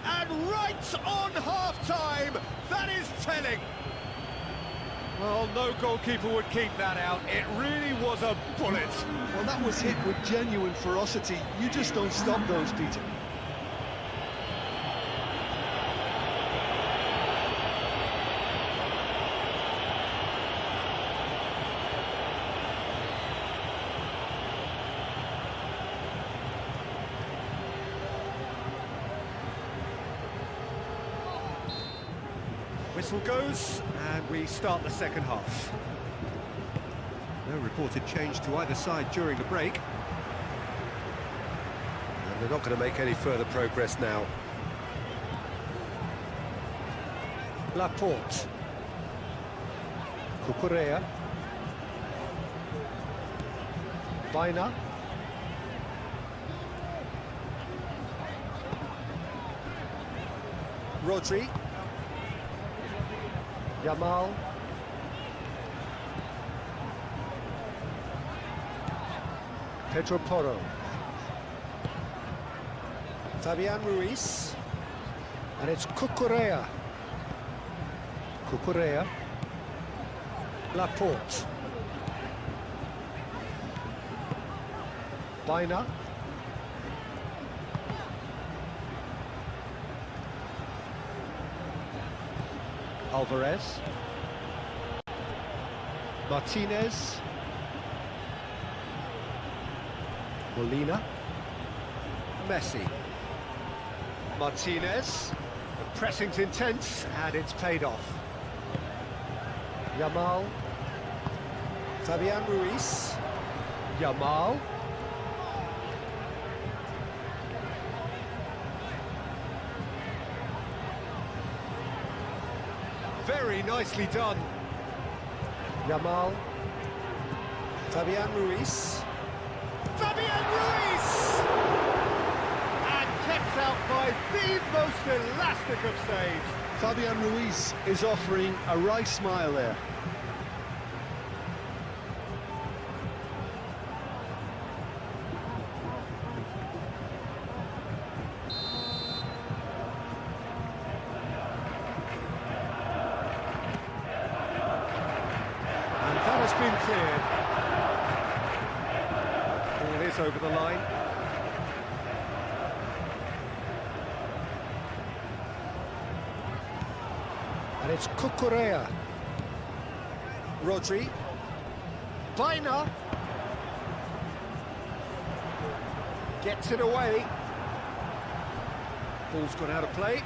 And right on half-time, that is telling. Well, no goalkeeper would keep that out. It really was a bullet. Well, that was hit with genuine ferocity. You just don't stop those, Peter. Whistle goes, and we start the second half. No reported change to either side during the break. And they're not going to make any further progress now. Laporte. Cucurella. Baina. Rodri. Yamal. Pedro Porro. Fabian Ruiz. And it's Cucurella. Cucurella. Laporte. Baina. Alvarez. Martinez. Molina. Messi. Martinez. The pressing's intense and it's paid off. Yamal. Fabian Ruiz. Yamal. Very nicely done. Yamal. Fabian Ruiz. Fabian Ruiz! And kept out by the most elastic of saves. Fabian Ruiz is offering a right smile there. And that has been cleared. Ball is over the line. And it's Cucurella. Rodri. Baina. Gets it away. Ball's gone out of play.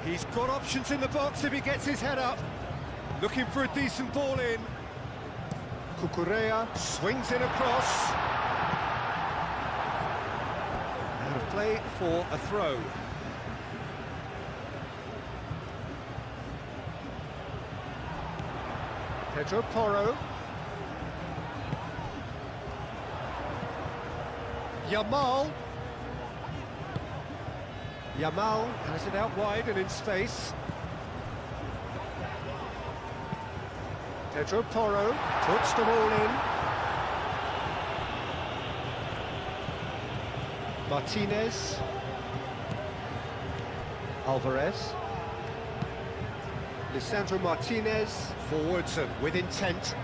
He's got options in the box if he gets his head up. Looking for a decent ball in. Cucurella swings in across. Out of play for a throw. Pedro Porro. Yamal. Yamal has it out wide and in space. Pedro Porro puts them all in. Martinez. Alvarez. Lisandro Martinez forwards and with intent.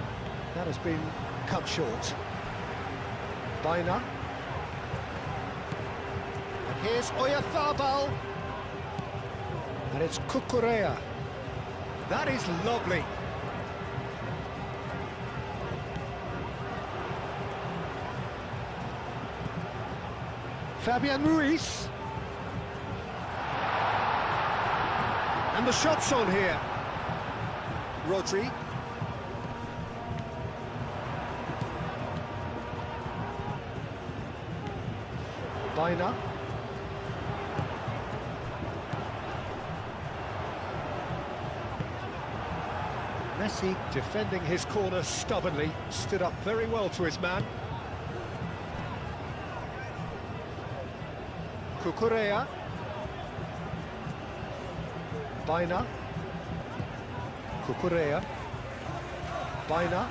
That has been cut short. Baina. Here's Oyarzabal. And it's Cucurella. That is lovely. Fabian Ruiz. And the shot's on here. Rodri. Baina. Messi defending his corner stubbornly, stood up very well to his man. Cucurella. Baina. Cucurella. Baina.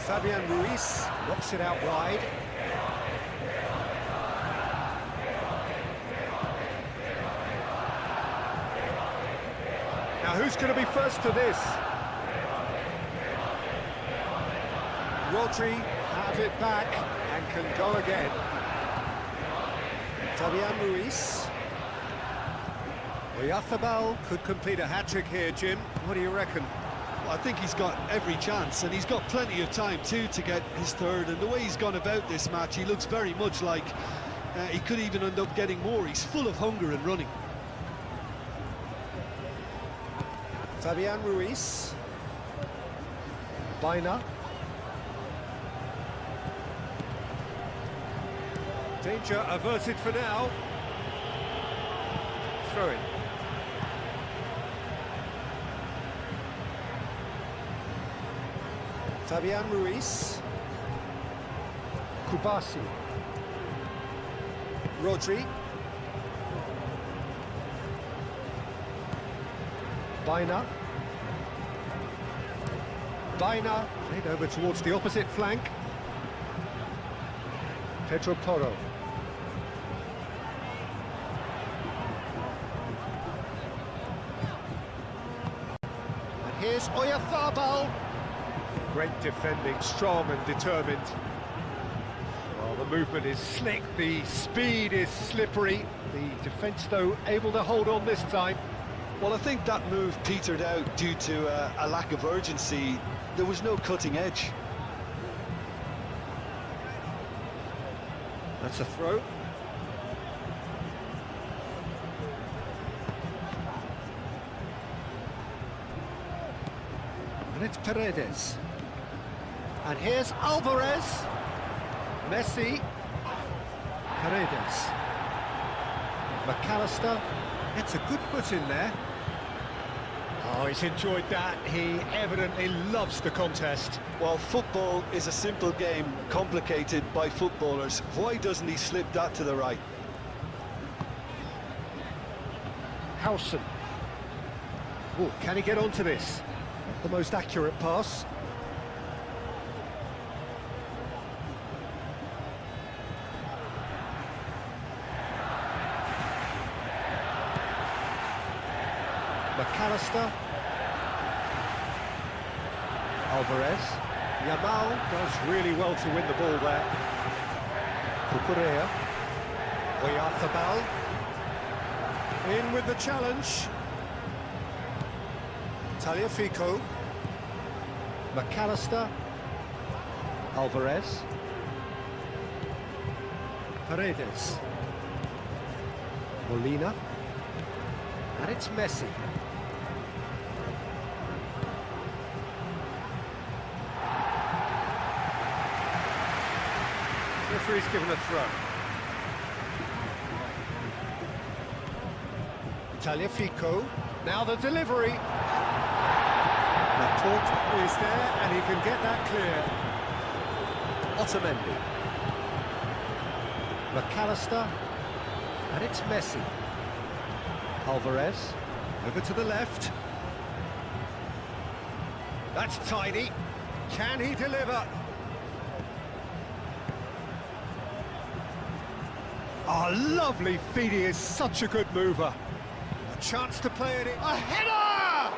Fabian Ruiz knocks it out wide. Now who's going to be first to this? Rodri has it back and can go again. Fabian Ruiz. Oyarzabal could complete a hat-trick here, Jim. What do you reckon? Well, I think he's got every chance, and he's got plenty of time too to get his third. And the way he's gone about this match, he looks very much like he could even end up getting more. He's full of hunger and running. Fabian Ruiz. Baina. Danger averted for now. Throw in. Fabian Ruiz. Kubasi. Rodri. Baina. Played over towards the opposite flank. Pedro Porro. And here's Oyarzabal. Great defending, strong and determined. Well, the movement is slick, the speed is slippery. The defence, though, able to hold on this time. Well, I think that move petered out due to a lack of urgency. There was no cutting edge. That's a throw. And it's Paredes. And here's Alvarez. Messi. Paredes. McAllister. It's a good foot in there. Oh, he's enjoyed that. He evidently loves the contest. Well, football is a simple game, complicated by footballers. Why doesn't he slip that to the right? Howson. Oh, can he get onto this? The most accurate pass. McAllister. Alvarez. Yamal does really well to win the ball there. Cucurella. Oyarzabal. In with the challenge. Tagliafico. McAllister. Alvarez. Paredes. Molina. And it's Messi. Referee's given a throw. Tagliafico. Now the delivery. Laporte is there and he can get that clear. Otamendi. McAllister. And it's Messi. Alvarez. Over to the left. That's tidy. Can he deliver? Oh, lovely feed. He is such a good mover. A chance to play it in. A header!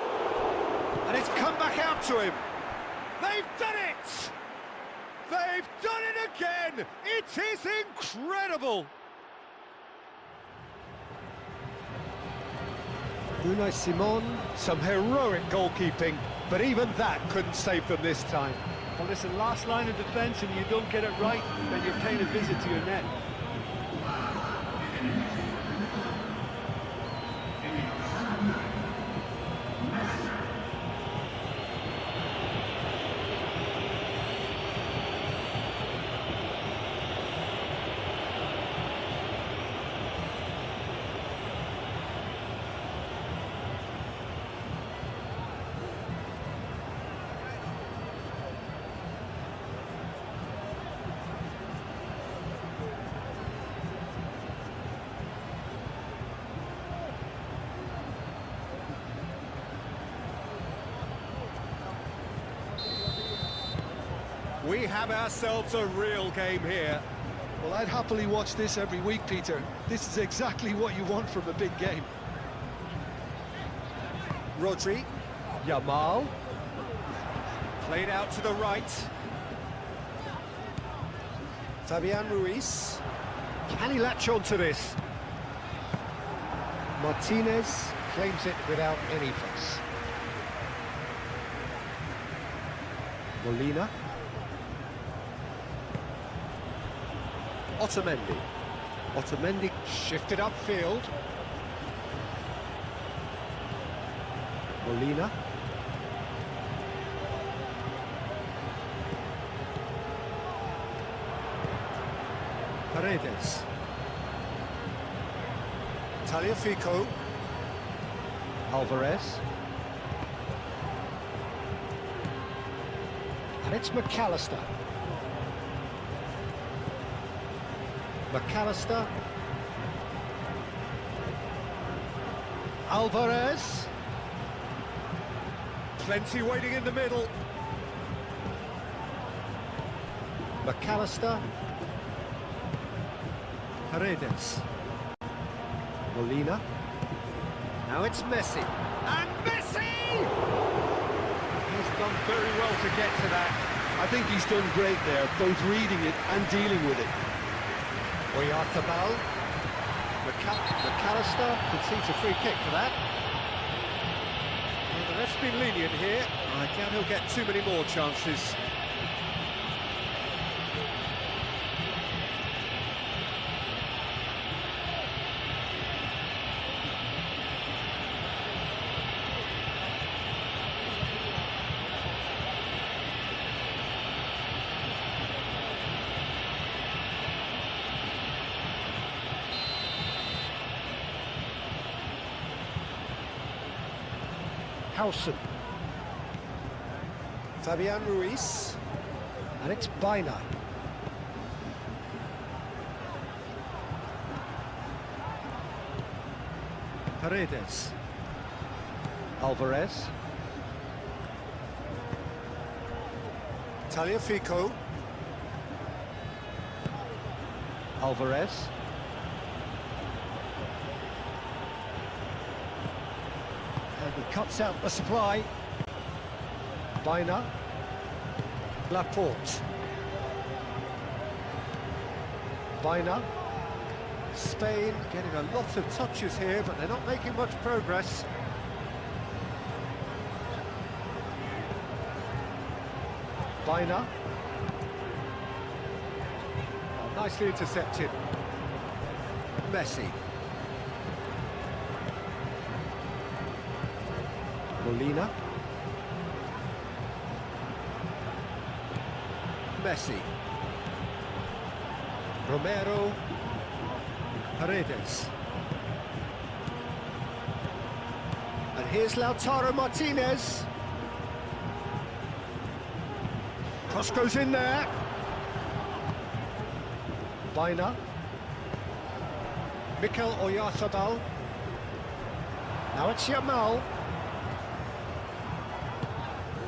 And it's come back out to him. They've done it! They've done it again! It is incredible! Unai Simon, some heroic goalkeeping, but even that couldn't save them this time. Well, listen, last line of defence, and you don't get it right, then you're paying a visit to your net. We have ourselves a real game here. Well, I'd happily watch this every week, Peter. This is exactly what you want from a big game. Rodri. Yamal. Played out to the right. Fabian Ruiz. Can he latch on to this? Martinez claims it without any fuss. Molina. Otamendi. Otamendi shifted upfield. Molina. Paredes. Tagliafico. Alvarez. And it's McAllister. McAllister. Alvarez. Plenty waiting in the middle. McAllister. Paredes. Molina. Now it's Messi. And Messi! He's done very well to get to that. I think he's done great there, both reading it and dealing with it. Oyarzabal. McAllister concedes a free kick for that. Well, the ref's been lenient here. I doubt he'll get too many more chances. Howson. Fabian Ruiz. And it's Baina. Paredes. Alvarez. Tagliafico. Alvarez. And he cuts out the supply. Baina. Laporte. Baina. Spain getting a lot of touches here, but they're not making much progress. Baina. Oh, nicely intercepted. Messi. Molina. Messi. Romero. Paredes. And here's Lautaro Martinez. Cross goes in there. Baina. Mikel Oyarzabal. Now it's Yamal.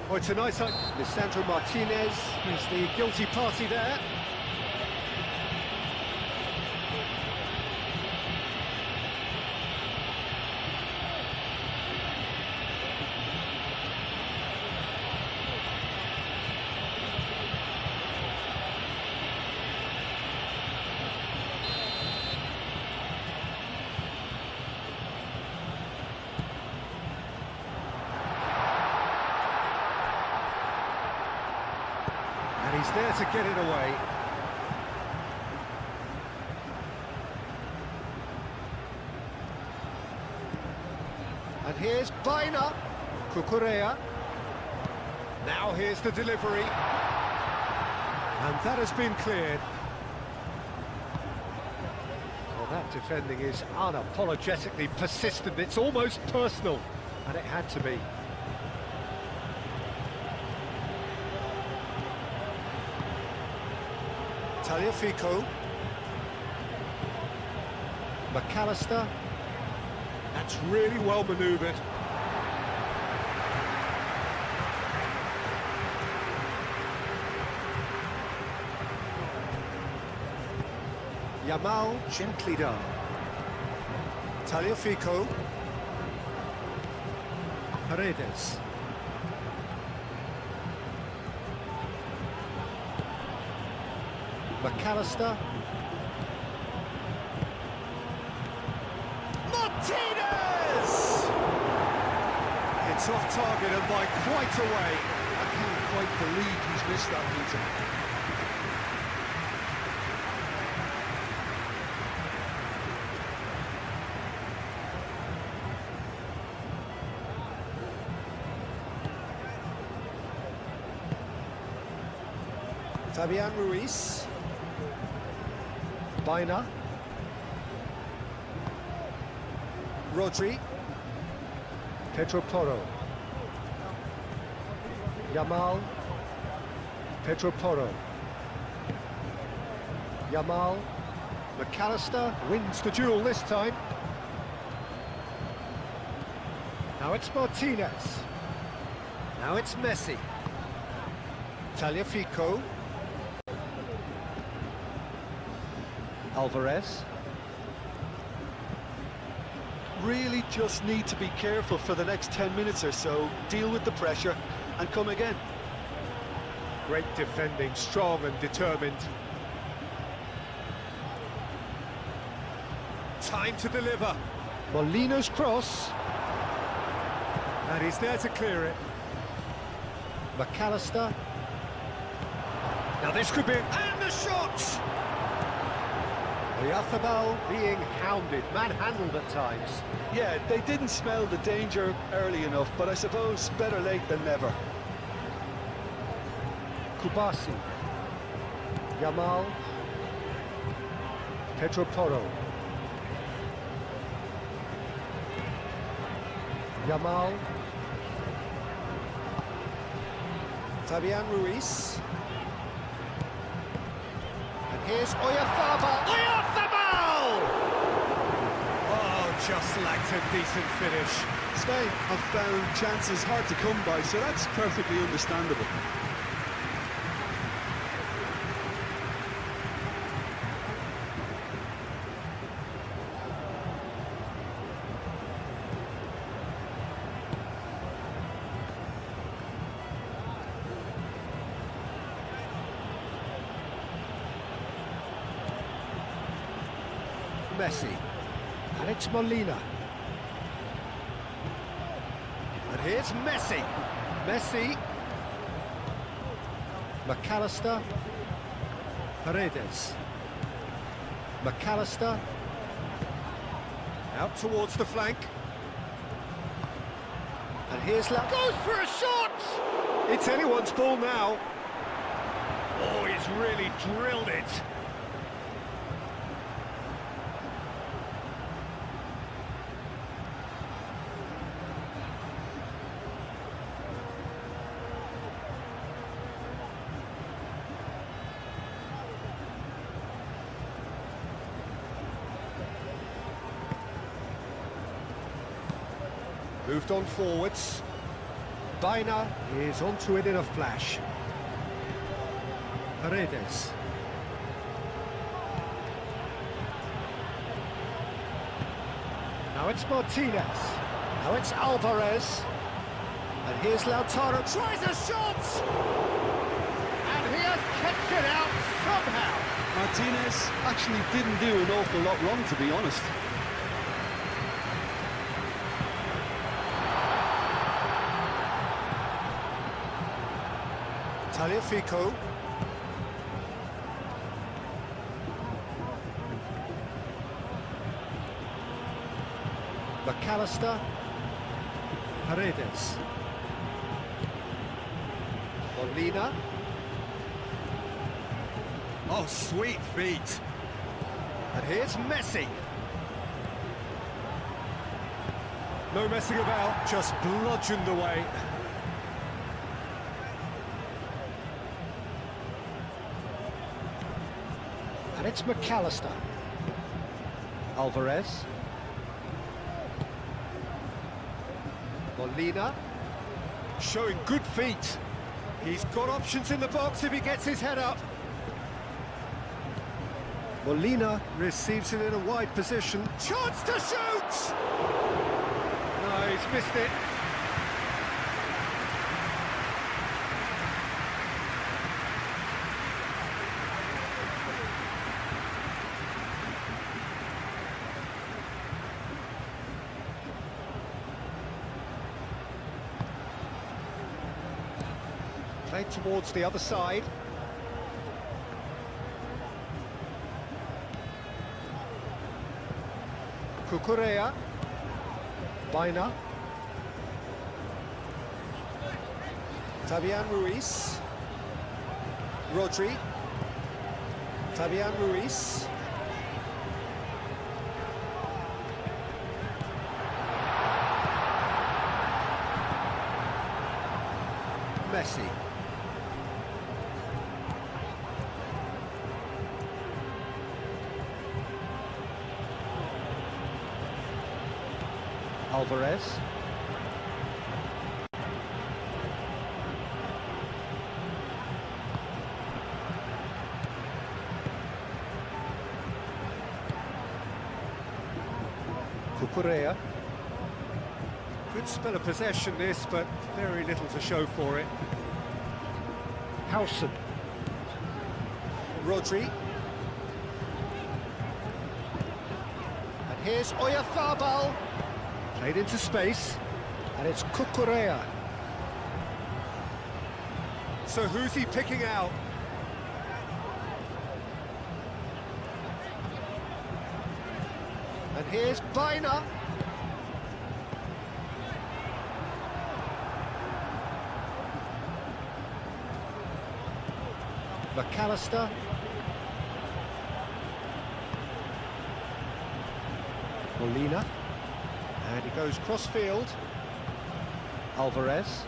Oh, it's a nice one. Lisandro Martinez is the guilty party there. And he's there to get it away. And here's Baina. Cucurella. Now here's the delivery. And that has been cleared. Well, that defending is unapologetically persistent. It's almost personal. And it had to be. Tagliafico. McAllister. That's really well manoeuvred. Yamal gently done. Tagliafico. Paredes. McAllister. Martinez! It's off target and by quite a way. I can't quite believe he's missed that, Peter. Fabian Ruiz. Baina. Rodri. Pedro Porro. Yamal. Pedro Porro. Yamal. McAllister wins the duel this time. Now it's Martinez. Now it's Messi. Tagliafico. Alvarez. Really just need to be careful for the next 10 minutes or so, deal with the pressure and come again. Great defending, strong and determined. Time to deliver. Molina's cross. And he's there to clear it. McAllister. Now this could be... And the shot! Oyarzábal being hounded, manhandled at times. Yeah, they didn't smell the danger early enough, but I suppose better late than never. Kubasi. Yamal. Pedro Porro. Yamal. Fabian Ruiz. And here's Oyarzábal. Oyarzábal! Oh, just lacked a decent finish. Spain have found chances hard to come by, so that's perfectly understandable. Messi, and it's Molina. And here's Messi. Messi. McAllister. Paredes. McAllister. Out towards the flank. And here's goes for a shot! It's anyone's ball now. Oh, he's really drilled it. Moved on forwards. Baina is onto it in a flash. Paredes. Now it's Martinez. Now it's Alvarez. And here's Lautaro. Tries a shot! And he has kept it out somehow. Martinez actually didn't do an awful lot wrong, to be honest. Tagliafico. McAllister. Paredes. Molina. Oh, sweet feet. And here's Messi. No messing about, just bludgeoned away. And it's McAllister. Alvarez. Molina. Showing good feet. He's got options in the box if he gets his head up. Molina receives it in a wide position. Chance to shoot! No, he's missed it. Played towards the other side. Cucurella. Baina. Fabian Ruiz. Rodri. Fabian Ruiz. Messi. Alvarez. Cucurella. Good spell of possession this, but very little to show for it. Howson. Rodri. And here's Oyarzabal. Played into space, and it's Cucurella. So who's he picking out? And here's Baina. McAllister. Molina. And he goes cross-field. Alvarez.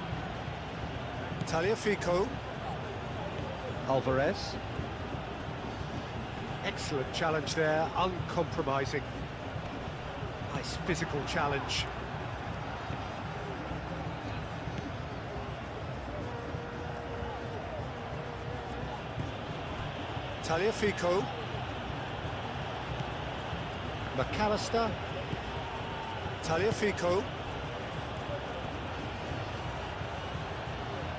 Tagliafico. Alvarez. Excellent challenge there, uncompromising. Nice physical challenge. Tagliafico. McAllister. Tagliafico.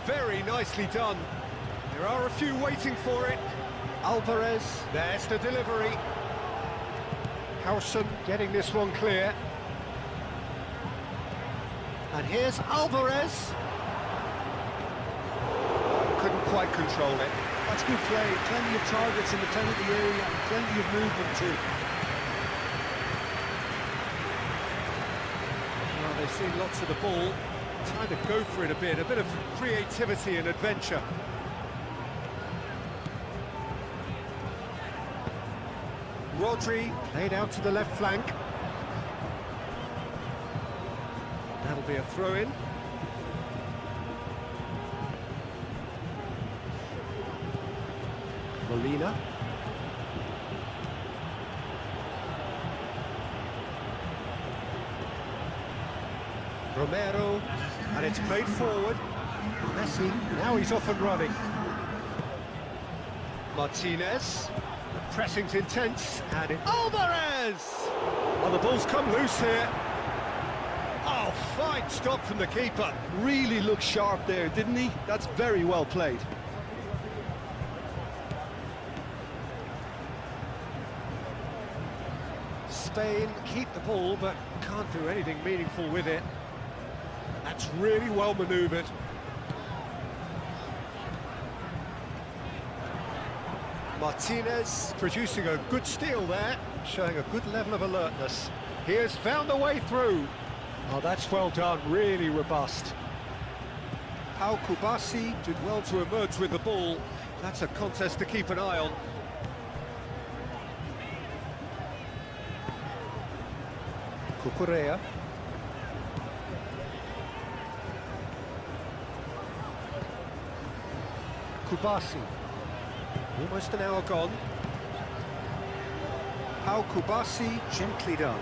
Very nicely done. There are a few waiting for it. Alvarez, there's the delivery. Howson getting this one clear. And here's Alvarez. Couldn't quite control it. That's good play. Plenty of targets in the penalty area and plenty of movement too. Well, they've seen lots of the ball. Time to go for it a bit of creativity and adventure. Rodri played out to the left flank. That'll be a throw-in. Molina. Romero, and it's played forward. Messi, now he's off and running. Martinez, the pressing's intense, and Alvarez! Oh, the ball's come loose here. Oh, fine stop from the keeper. Really looked sharp there, didn't he? That's very well played. Spain keep the ball, but can't do anything meaningful with it. That's really well manoeuvred. Martinez producing a good steal there, showing a good level of alertness. He has found a way through. Oh, that's well done, really robust. Pau Kubasi did well to emerge with the ball. That's a contest to keep an eye on. Cucurella. Kubasi. Almost an hour gone. Pau Kubasi, gently done.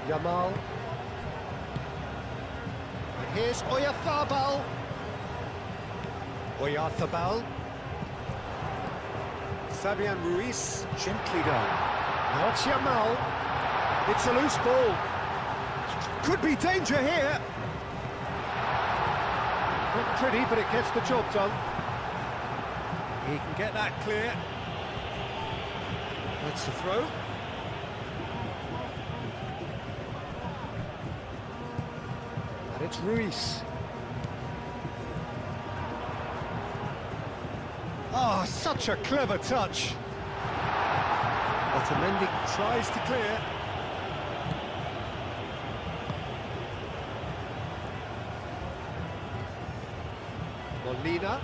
Yamal. And here's Oyarzabal. Oyarzabal. Fabian Ruiz, gently done. Now it's Yamal. It's a loose ball. Could be danger here. Not pretty, but it gets the job done. He can get that clear. That's the throw. And it's Ruiz. Oh, such a clever touch. Otamendi tries to clear. Molina.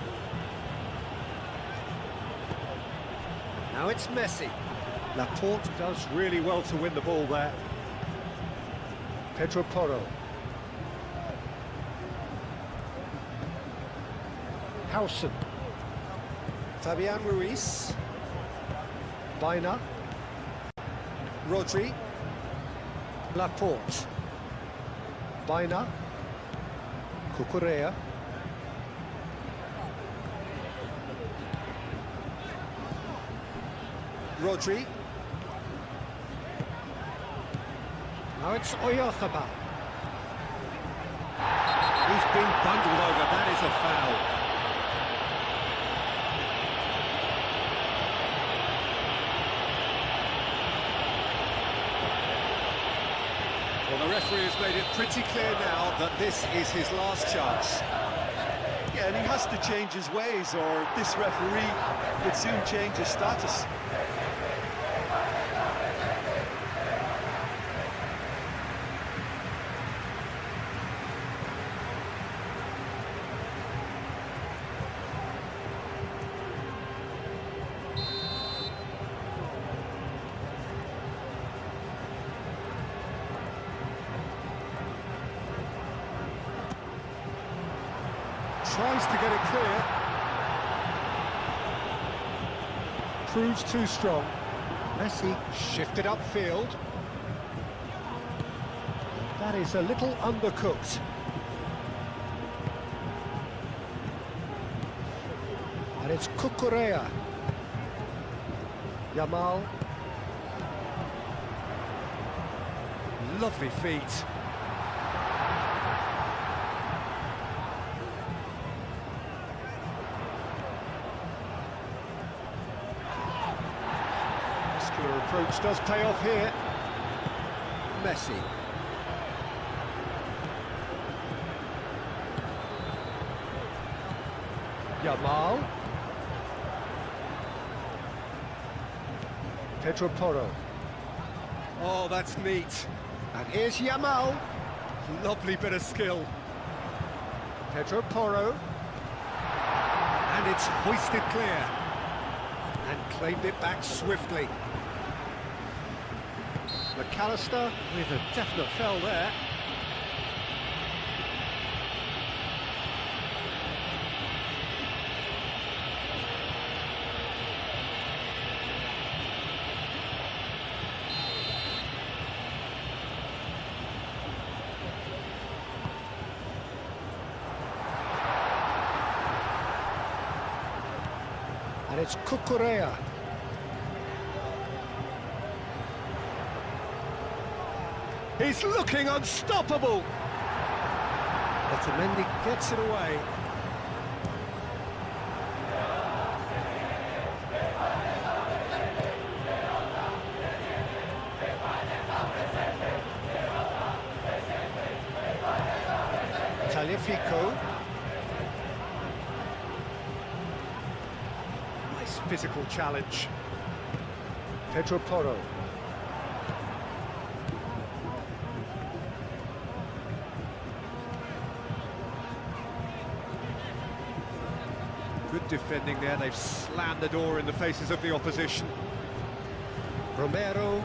Now it's Messi. Laporte does really well to win the ball there. Pedro Porro. Howson. Fabian Ruiz. Baina. Rodri. Laporte. Baina. Cucurella. Rodri. Now it's Oyarzabal. He's been bundled over, that is a foul. Well, the referee has made it pretty clear now that this is his last chance. Yeah, and he has to change his ways, or this referee would soon change his status. Tries to get it clear. Proves too strong. Messi shifted upfield. That is a little undercooked. And it's Cucurella. Yamal. Lovely feet. Approach does pay off here. Messi. Yamal. Pedro Porro. Oh, that's neat. And here's Yamal. Lovely bit of skill. Pedro Porro. And it's hoisted clear. And claimed it back swiftly. McAllister with a definite foul there. And it's Cucurella. He's looking unstoppable. Otamendi gets it away. Taliafico. Nice physical challenge. Pedro Porro. Good defending there, they've slammed the door in the faces of the opposition. Romero.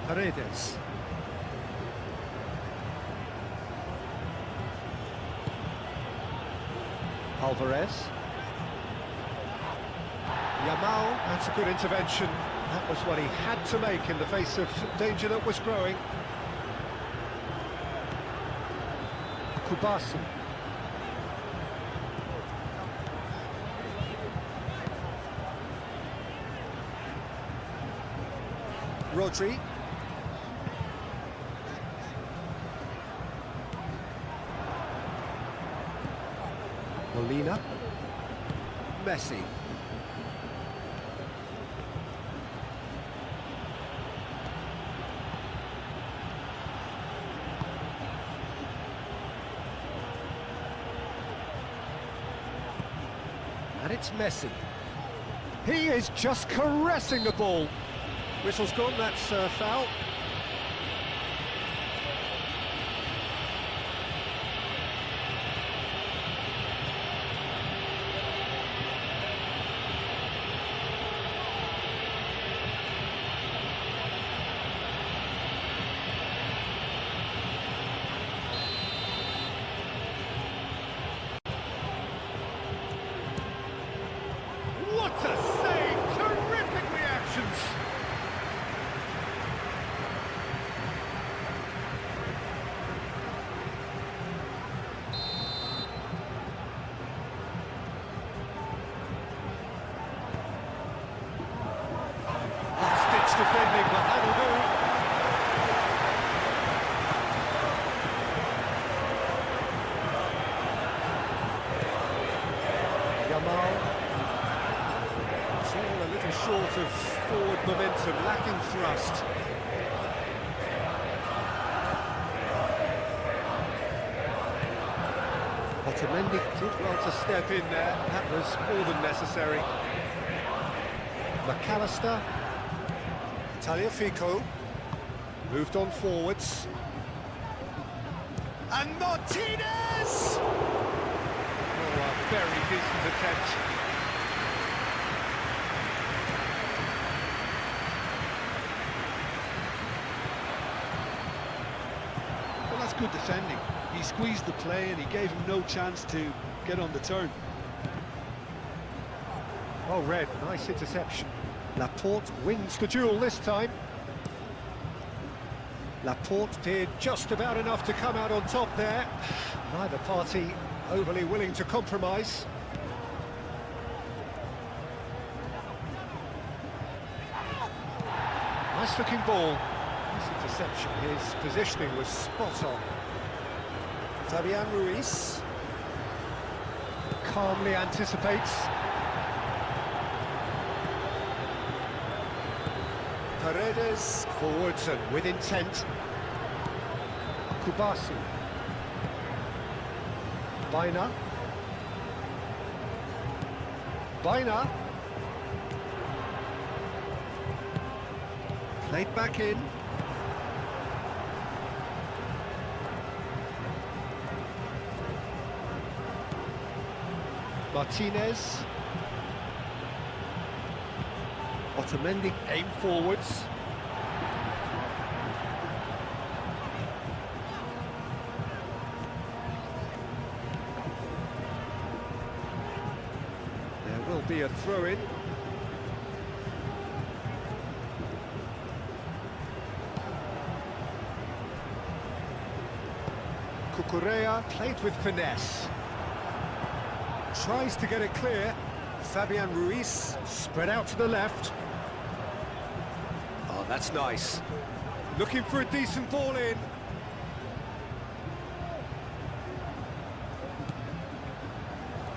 Paredes. Alvarez. Yamal, that's a good intervention. That was what he had to make in the face of danger that was growing. Kubasi. Rodri. Molina. Messi. And it's Messi. He is just caressing the ball. Whistle's gone, that's foul. What a save! Terrific reactions! Stitch defending, but that'll do. Yamal. It's all a little short of forward momentum, lacking thrust. Otamendi did well to step in there. That was more than necessary. McAllister. Tagliafico. Moved on forwards. And Martinez! Oh, a very decent attempt. Well, that's good defending. He squeezed the play and he gave him no chance to get on the turn. Oh, Red, nice interception. Laporte wins the duel this time. Laporte did just about enough to come out on top there. Neither party overly willing to compromise. Nice looking ball. Nice interception. His positioning was spot on. Fabian Ruiz calmly anticipates. Paredes forwards and with intent. Kubasi. Baina. Played back in. Martinez. Otamendi aim forwards. There will be a throw-in. Cucurella played with finesse. Tries to get it clear. Fabian Ruiz spread out to the left. Oh, that's nice. Looking for a decent ball in.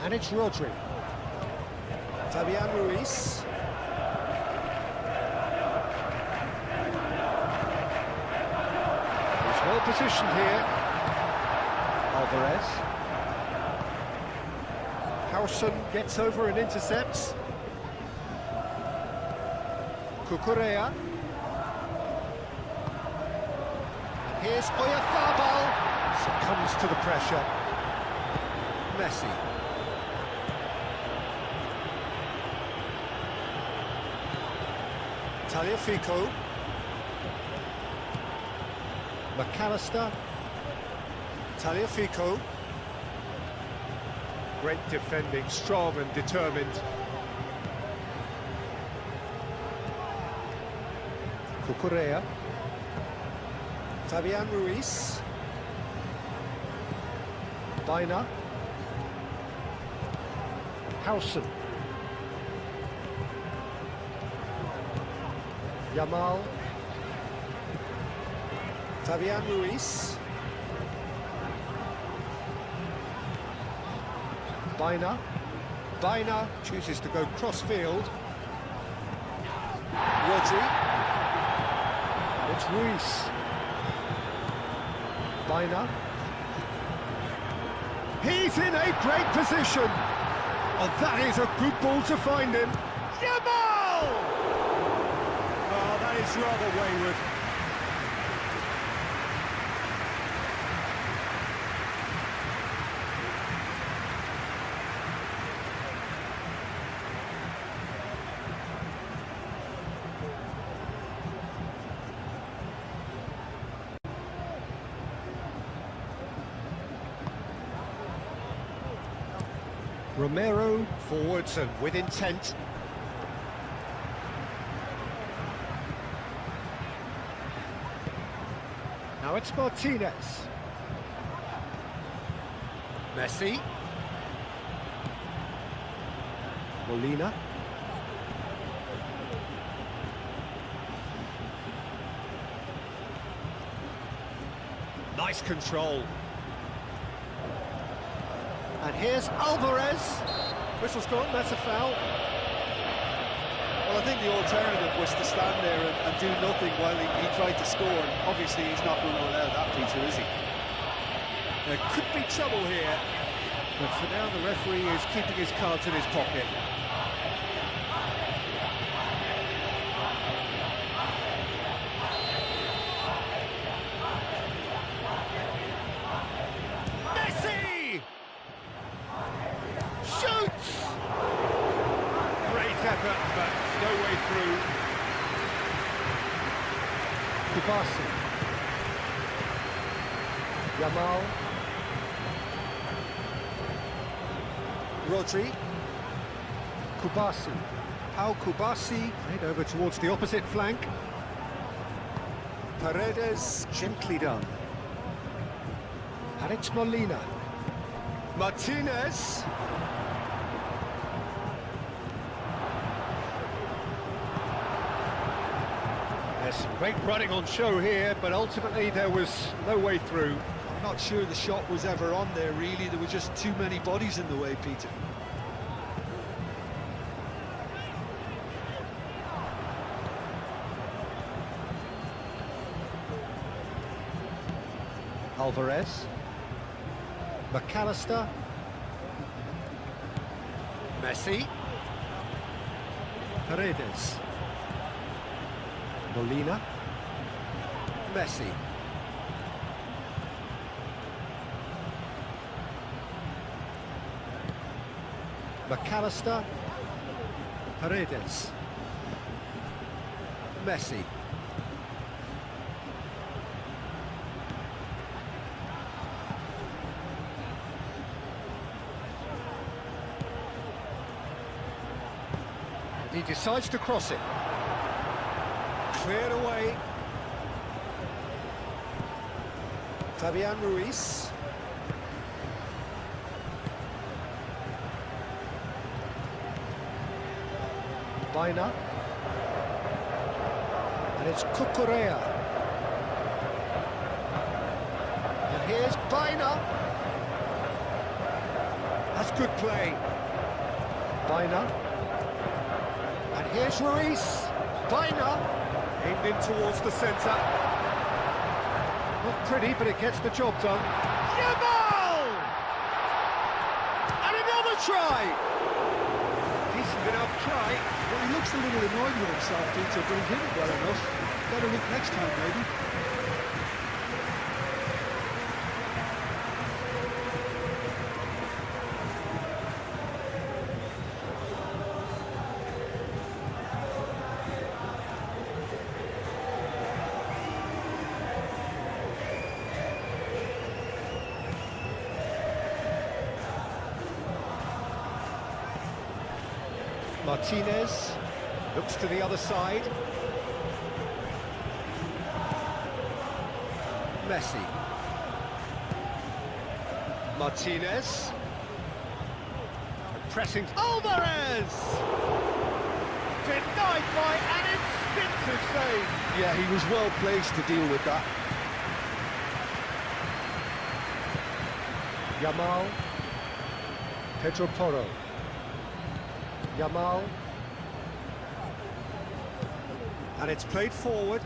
And it's Rodri. Fabian Ruiz. He's well positioned here. Alvarez. Howson gets over and intercepts. Cucurella. And here's Oyarzabal. Succumbs to the pressure. Messi. Tagliafico. McAllister. Tagliafico. Great defending, strong and determined. Cucurella. Fabian Ruiz. Baina. Howson. Yamal. Fabian Ruiz. Baina chooses to go cross-field. Rodri. It's Ruiz. Baina. He's in a great position. Oh, that is a good ball to find him. Yamal! Oh, that is rather wayward. Romero forwards and with intent. Now it's Martinez. Messi. Molina. Nice control. And here's Alvarez. Whistle's gone, that's a foul. Well, I think the alternative was to stand there and do nothing while he tried to score. And obviously, he's not going to allow that, Peter, is he? There could be trouble here. But for now, the referee is keeping his cards in his pocket. Messi! Shoots! Great effort, but no way through. Kubasi. Yamal. Rodri. Kubasi. Pau Kubasi, played over towards the opposite flank. Paredes, gently done. And it's Molina. Martinez. There's some great running on show here, but ultimately there was no way through. I'm not sure the shot was ever on there, really. There were just too many bodies in the way, Peter. Alvarez. McAllister. Messi. Paredes. Molina. Messi. McAllister. Paredes. Messi. He decides to cross it. Cleared away. Fabian Ruiz. Baina. And it's Cucurella. And here's Baina. That's good play. Baina. And here's Ruiz. Baina. Aimed in towards the centre. Not pretty, but it gets the job done. Yamal! And another try! Decent enough try. Well, he looks a little annoyed with himself, Peter, but he hit it well enough. Better look next time, maybe. Martinez looks to the other side. Messi. Martinez. And pressing Alvarez! Denied by an instinctive save. Yeah, he was well placed to deal with that. Yamal. Pedro Porro. Yamal. And it's played forward.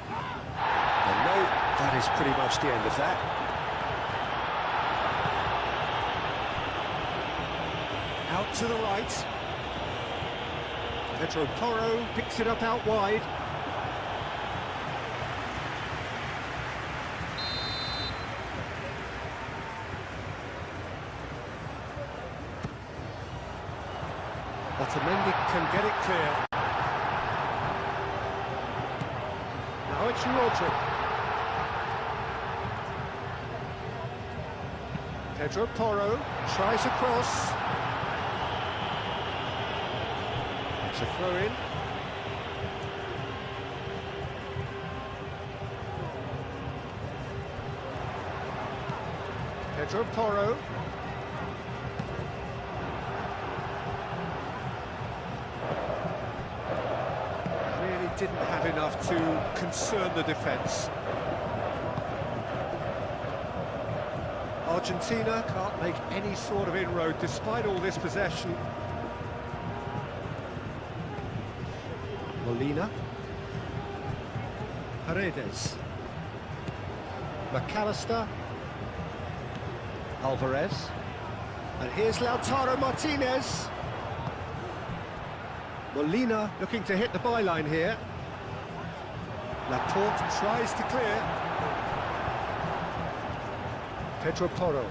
And no, that is pretty much the end of that. Out out to the right. Pedro Porro picks it up out wide. Otamendi can get it clear. Now it's Rodri. Pedro Porro tries a cross. It's a throw-in. Pedro Porro. Really didn't have enough to concern the defence. Argentina can't make any sort of inroad despite all this possession. Molina. Paredes. McAllister. Alvarez. And here's Lautaro Martinez. Molina looking to hit the byline here. Laporte tries to clear. Pedro Porro.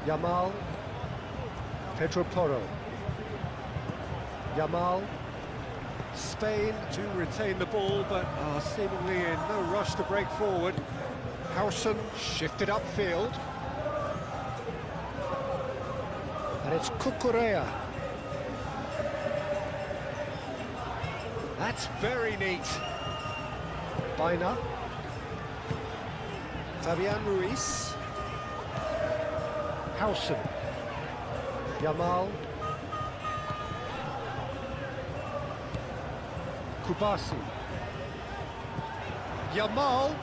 Yamal. Pedro Porro. Yamal. Spain to retain the ball, but are seemingly in no rush to break forward. Howson shifted upfield. And it's Cucurella. That's very neat. Baina. Fabian Ruiz. Howson. Yamal. Kubasi. Yamal.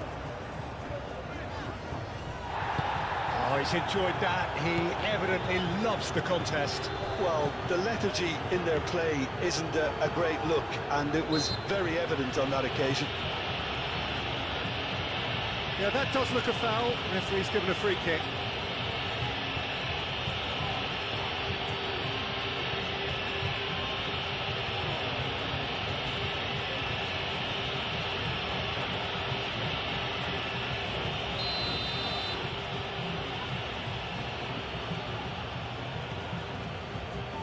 Oh, he's enjoyed that. He evidently loves the contest. Well, the lethargy in their play isn't a great look, and it was very evident on that occasion. Yeah, that does look a foul. Referee's given a free kick.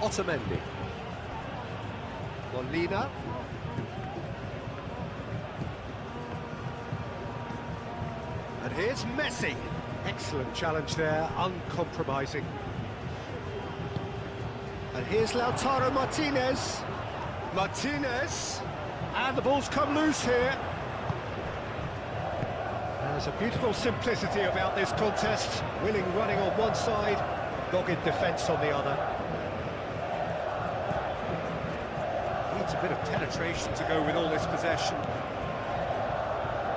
Otamendi. Molina. And here's Messi. Excellent challenge there, uncompromising. And here's Lautaro Martinez. Martinez. And the ball's come loose here. There's a beautiful simplicity about this contest. Willing running on one side, dogged defence on the other. Needs a bit of penetration to go with all this possession.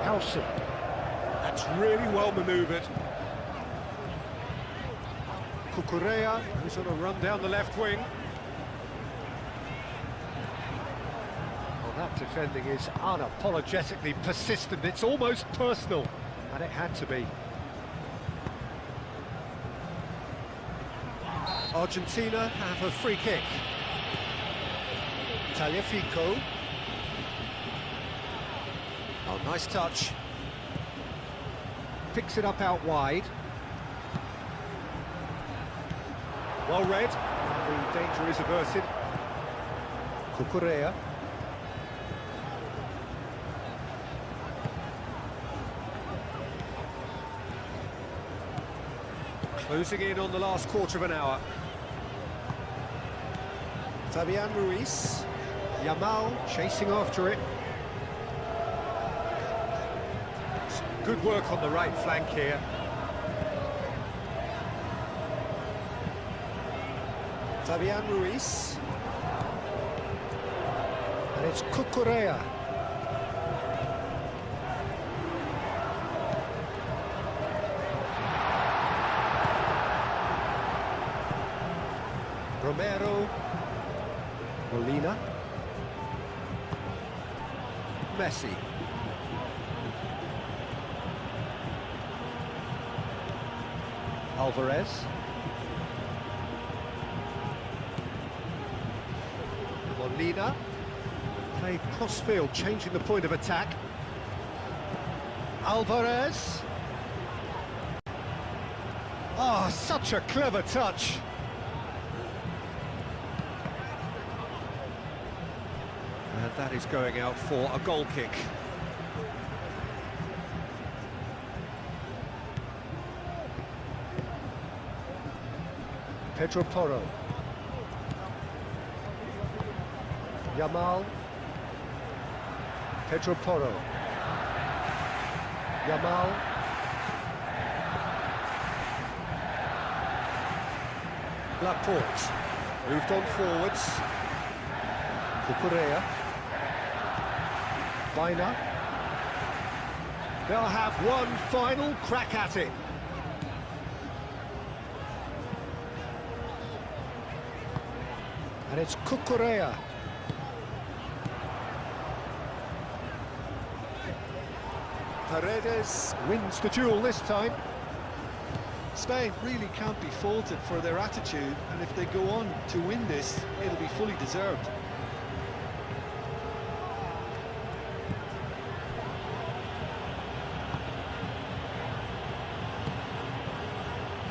Howson. That's really well manoeuvred. Cucurella, who's on a run down the left wing. Well, that defending is unapologetically persistent. It's almost personal, and it had to be. Argentina have a free kick. Tagliafico. Oh, nice touch. Picks it up out wide. Well read. The danger is averted. Cucurella. Closing in on the last quarter of an hour. Fabian Ruiz. Yamal chasing after it. Good work on the right flank here. Fabian Ruiz. And it's Cucurella. Romero. Molina. Messi. Alvarez. Molina. Played cross-field, changing the point of attack. Alvarez. Oh, such a clever touch. And that is going out for a goal kick. Pedro Porro. Yamal. Pedro Porro. Yamal. Laporte moved on forwards. Cucurella. Baina. They'll have one final crack at it. And it's Cucurella. Paredes wins the duel this time. Spain really can't be faulted for their attitude, and if they go on to win this, it'll be fully deserved.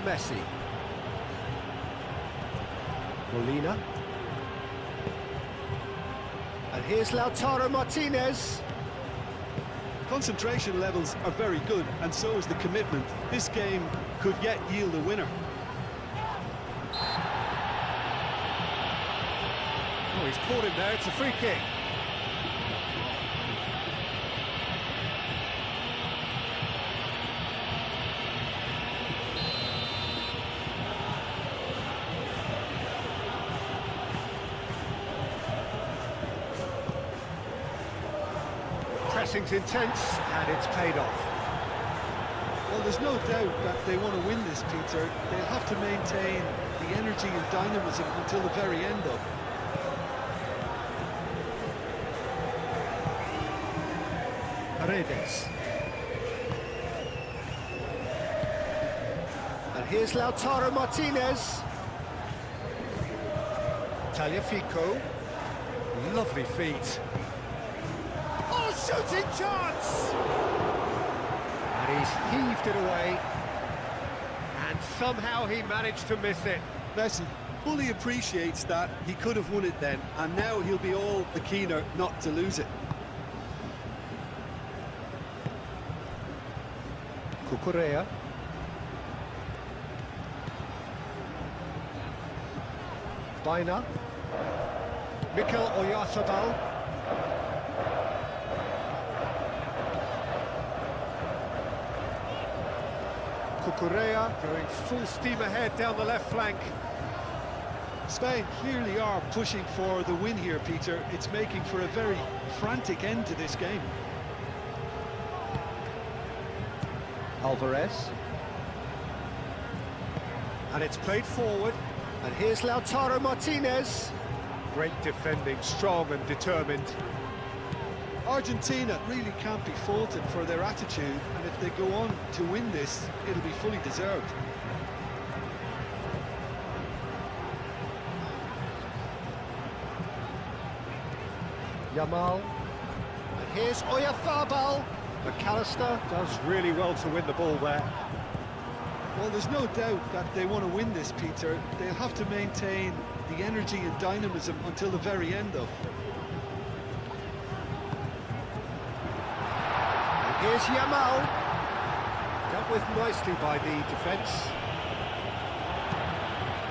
Messi. Molina. And here's Lautaro Martinez. Concentration levels are very good, and so is the commitment. This game could yet yield a winner. Oh, he's caught him there, it's a free kick. Pressing's intense, and it's paid off. Well, there's no doubt that they want to win this, Peter. They'll have to maintain the energy and dynamism until the very end, though. Paredes. And here's Lautaro Martinez. Tagliafico. Lovely feet. Oh, shooting chance! And he's heaved it away. And somehow he managed to miss it. Messi fully appreciates that he could have won it then, and now he'll be all the keener not to lose it. Cucurella. Baina. Mikel Oyarzabal. Cucurella going full steam ahead down the left flank. Spain clearly are pushing for the win here, Peter. It's making for a very frantic end to this game. Alvarez. And it's played forward. And here's Lautaro Martinez. Great defending, strong and determined. Argentina really can't be faulted for their attitude, and if they go on to win this, it'll be fully deserved. Yamal. And here's Oyarzabal. McAllister does really well to win the ball there. Well, there's no doubt that they want to win this, Peter. They'll have to maintain the energy and dynamism until the very end, though. And here's Yamal. Dealt with nicely by the defence.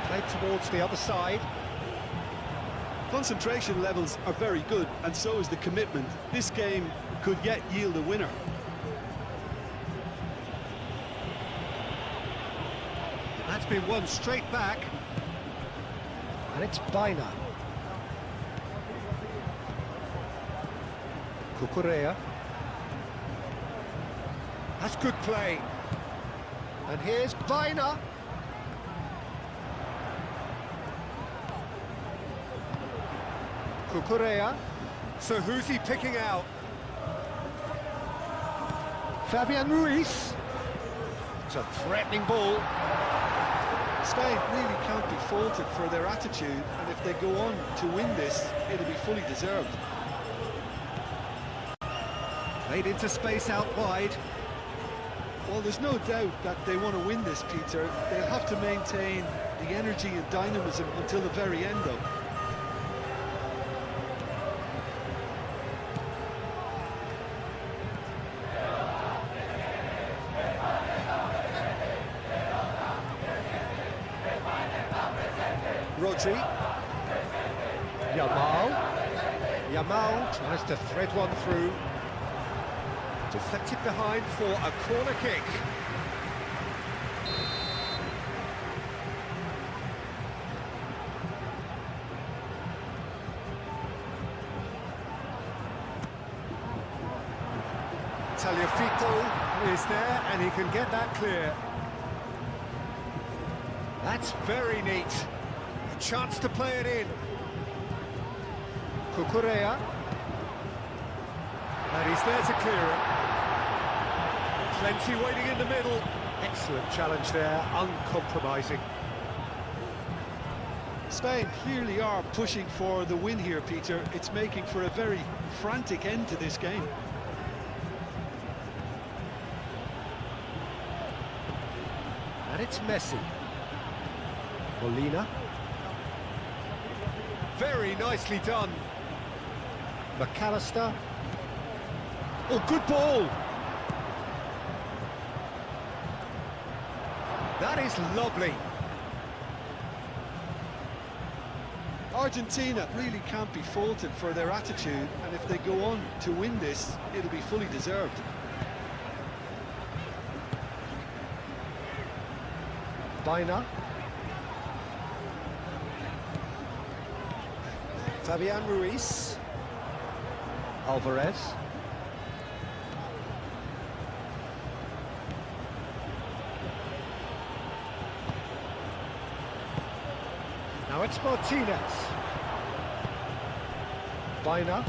Played towards the other side. Concentration levels are very good, and so is the commitment. This game could yet yield a winner. That's been won straight back. And it's Baina. Cucurella. That's good play. And here's Baina. Cucurella. So who's he picking out? Fabian Ruiz. It's a threatening ball. Spain really can't be faulted for their attitude, and if they go on to win this, it'll be fully deserved. Played into space out wide. Well, there's no doubt that they want to win this, Peter. They'll have to maintain the energy and dynamism until the very end, though. Rodri. Yamal tries to thread one through. Deflected behind for a corner kick. Tagliafico is there and he can get that clear. That's very neat. A chance to play it in. Cucurella. And he's there to clear it. Plenty waiting in the middle. Excellent challenge there, uncompromising. Spain clearly are pushing for the win here, Peter. It's making for a very frantic end to this game. And it's Messi. Molina. Very nicely done. McAllister. Oh, good ball. That is lovely. Argentina really can't be faulted for their attitude, and if they go on to win this, it'll be fully deserved. Baina. Fabian Ruiz. Alvarez. Now it's Martinez. Baina.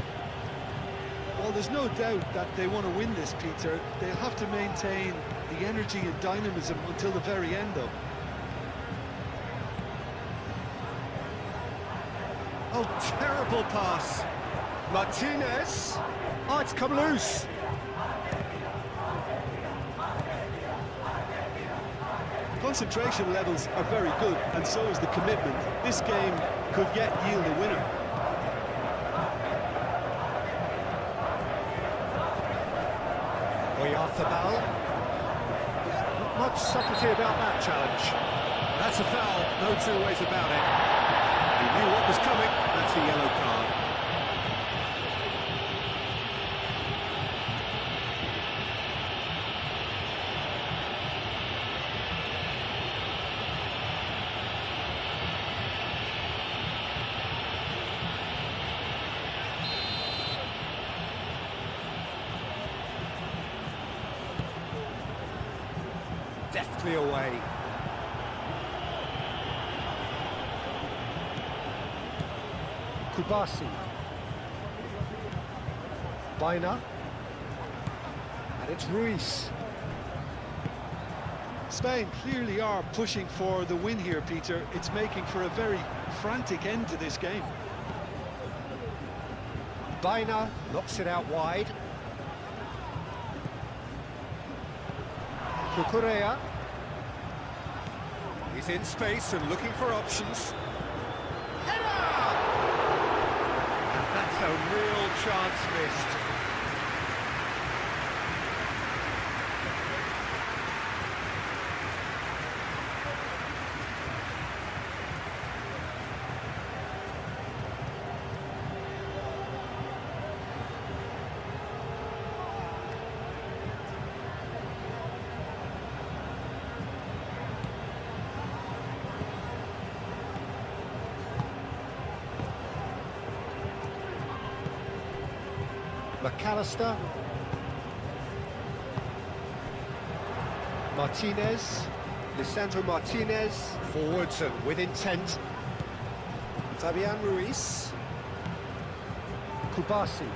Well, there's no doubt that they want to win this, Peter. They'll have to maintain the energy and dynamism until the very end, though. Oh, terrible pass. Martinez. Oh, it's come loose. Concentration levels are very good, and so is the commitment. This game could yet yield a winner. Oyarzabal. Not much subtlety about that challenge. That's a foul, no two ways about it. He knew what was coming, that's a yellow card. Deftly away. Kubasi. Baina. And it's Ruiz. Spain clearly are pushing for the win here, Peter. It's making for a very frantic end to this game. Baina knocks it out wide. Cucurella. He's in space and looking for options. Header! And that's a real chance missed. McAllister. Martinez. Lisandro Martinez, forwards and with intent. Fabian Ruiz. Kubasi.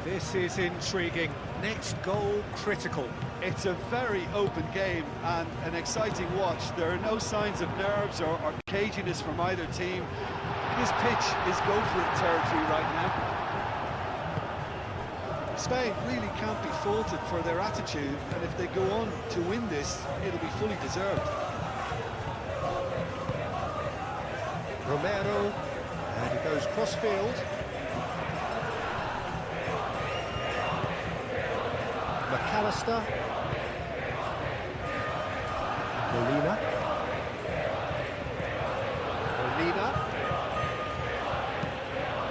This is intriguing. Next goal critical. It's a very open game and an exciting watch. There are no signs of nerves or caginess from either team. This pitch is go-for-it territory right now. Spain really can't be faulted for their attitude, and if they go on to win this, it'll be fully deserved. Romero, and he goes cross-field. McAllister. Molina.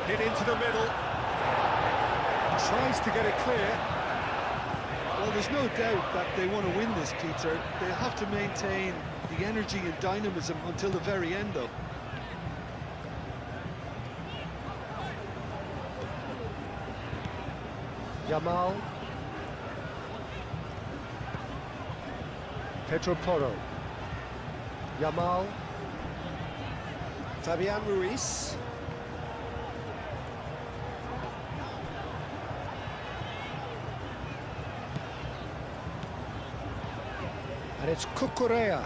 Hit into the middle. Tries to get it clear. Well, there's no doubt that they want to win this, Peter. They'll have to maintain the energy and dynamism until the very end, though. Yamal. Pedro Porro. Yamal. Fabian Ruiz. And it's Cucurella.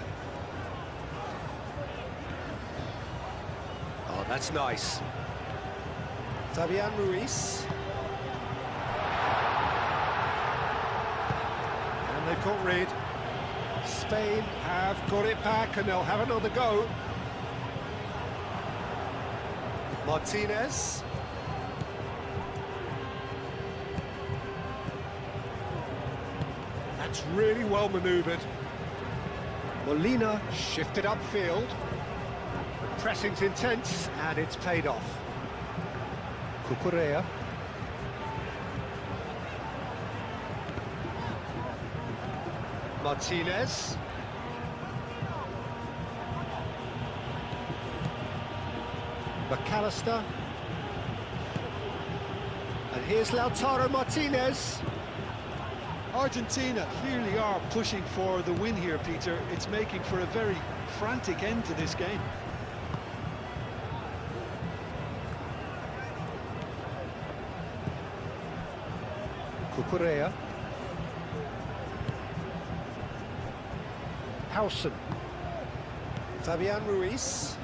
Oh, that's nice. Fabian Ruiz. And they've got rid. Spain have got it back and they'll have another go. Martinez. That's really well manoeuvred. Molina shifted upfield. The pressing's intense and it's paid off. Cucurella. Martinez. McAllister. And here's Lautaro Martinez. Argentina clearly are pushing for the win here, Peter. It's making for a very frantic end to this game. Cucurella. Howson. Fabian Ruiz.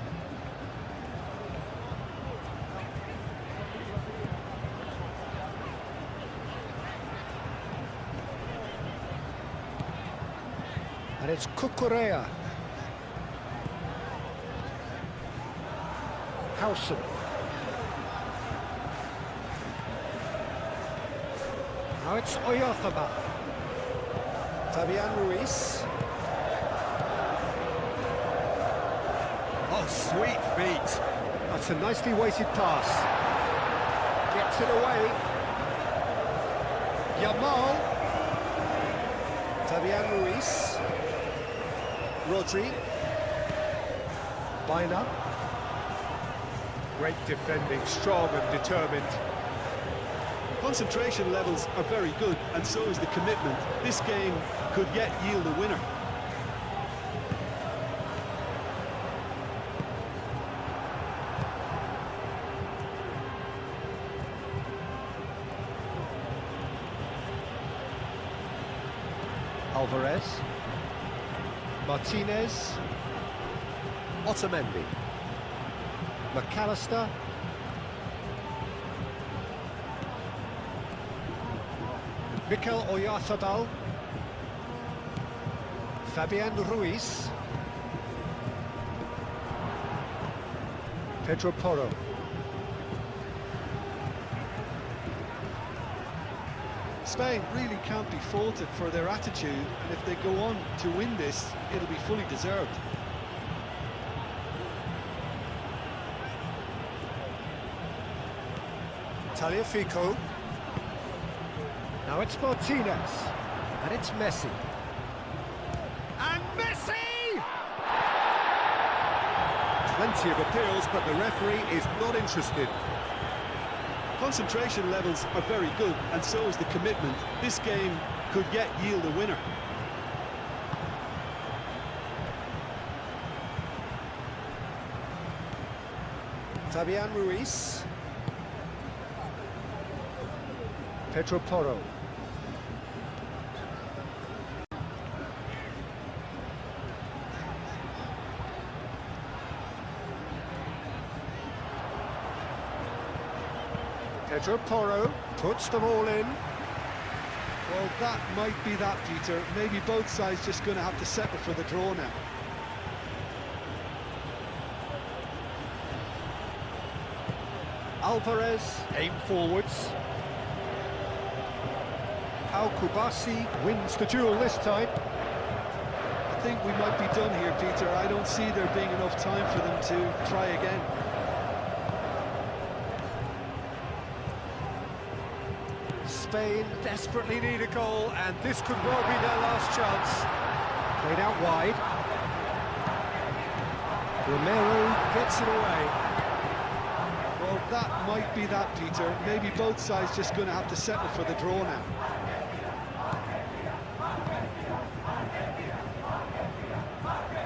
And it's Cucurella. Howson. Now it's Oyarzabal. Fabian Ruiz. Oh, sweet feet. That's a nicely weighted pass. Gets it away. Yamal. Fabian Ruiz. Rodri. Baina. Great defending, strong and determined. Concentration levels are very good, and so is the commitment. This game could yet yield a winner. Alvarez. Martinez. Otamendi. McAllister. Mikel Oyarzabal. Fabian Ruiz. Pedro Porro. Spain really can't be faulted for their attitude, and if they go on to win this, it'll be fully deserved. Tagliafico. Now it's Martinez. And it's Messi. And Messi! Plenty of appeals, but the referee is not interested. Concentration levels are very good, and so is the commitment. This game could yet yield a winner. Fabian Ruiz. Pedro Porro. Pedro Porro puts them all in. Well, that might be that, Peter. Maybe both sides just going to have to settle for the draw now. Alvarez aim forwards. Al Kubasi wins the duel this time. I think we might be done here, Peter. I don't see there being enough time for them to try again. Spain desperately need a goal, and this could well be their last chance. Played out wide. Romero gets it away. Well, that might be that, Peter. Maybe both sides just going to have to settle for the draw now.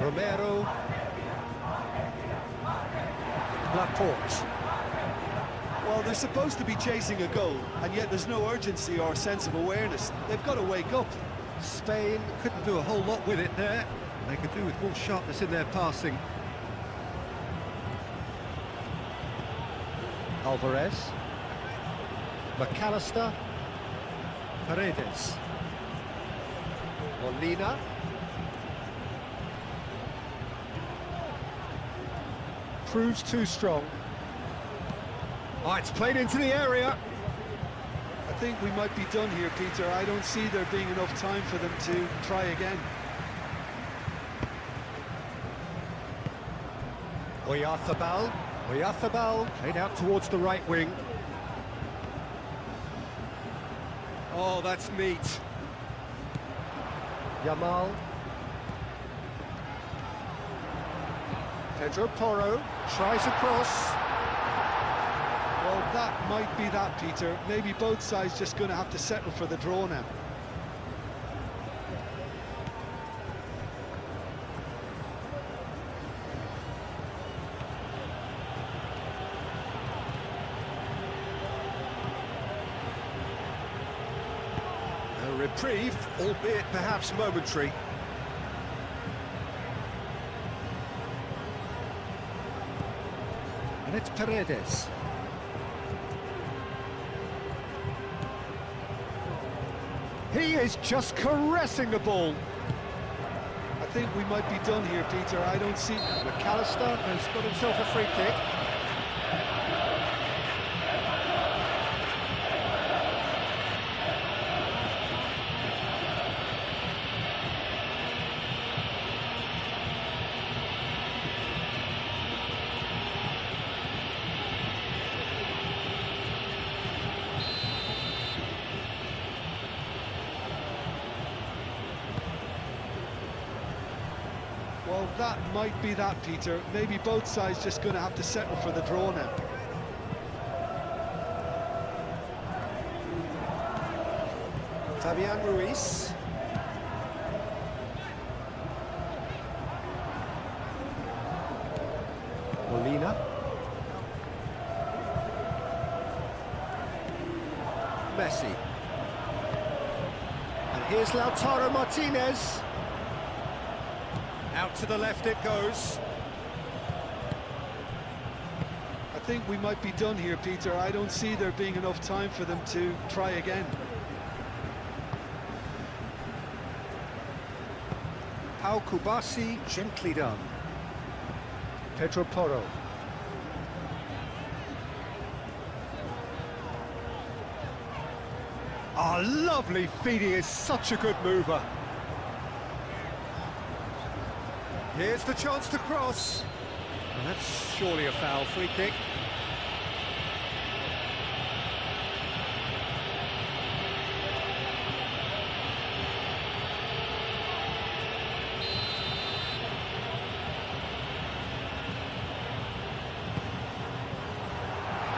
Romero. Laporte. Well, they're supposed to be chasing a goal, and yet there's no urgency or sense of awareness. They've got to wake up. Spain couldn't do a whole lot with it there. They could do with more sharpness in their passing. Alvarez. McAllister. Paredes. Molina. Proves too strong. Oh, it's played into the area. I think we might be done here, Peter. I don't see there being enough time for them to try again. Oyarzábal played out towards the right wing. Oh, that's neat. Yamal. Pedro Porro tries a cross. Well, that might be that, Peter. Maybe both sides just going to have to settle for the draw now. A reprieve, albeit perhaps momentary. And it's Paredes. He is just caressing the ball. I think we might be done here, Peter. I don't see... McAllister has got himself a free kick. Well, that might be that, Peter. Maybe both sides just going to have to settle for the draw now. Fabian Ruiz. Molina. Messi. And here's Lautaro Martinez. Out to the left it goes. I think we might be done here, Peter. I don't see there being enough time for them to try again. Al Kubasi, gently done. Pedro Porro. Oh, lovely feed. He is such a good mover. Here's the chance to cross. Well, that's surely a foul. Free kick.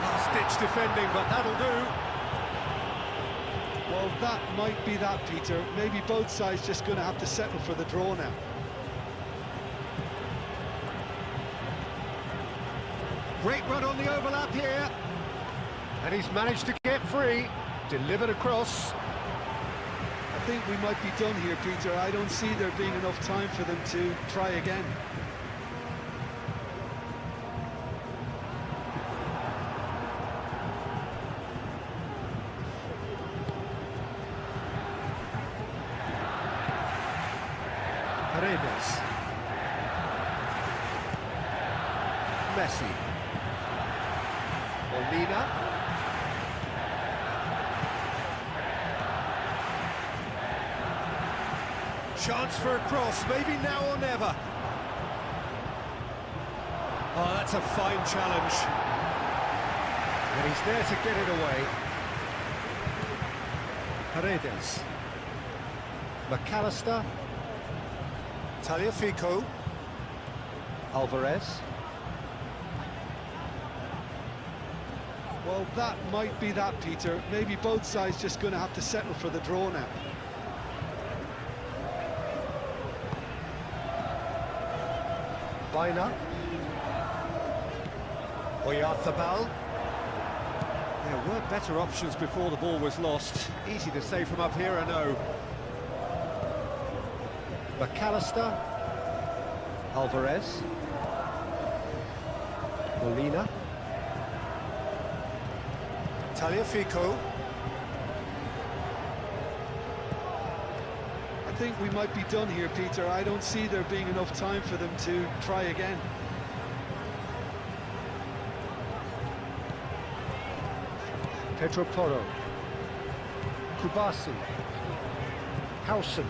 Last-ditch defending, but that'll do. Well, that might be that, Peter. Maybe both sides just going to have to settle for the draw now. Great run on the overlap here. And he's managed to get free. Delivered across. I think we might be done here, Peter. I don't see there being enough time for them to try again. Paredes. Messi. Molina. Chance for a cross, maybe now or never. Oh, that's a fine challenge. And he's there to get it away. Paredes. McAllister. Tagliafico. Alvarez. Well, that might be that, Peter. Maybe both sides just going to have to settle for the draw now. Baina. Oyarzabal. There were better options before the ball was lost. Easy to say from up here, I know. McAllister. Alvarez. Molina. Tagliafico. I think we might be done here, Peter. I don't see there being enough time for them to try again. Pedro Porro. Kubasi. Howson.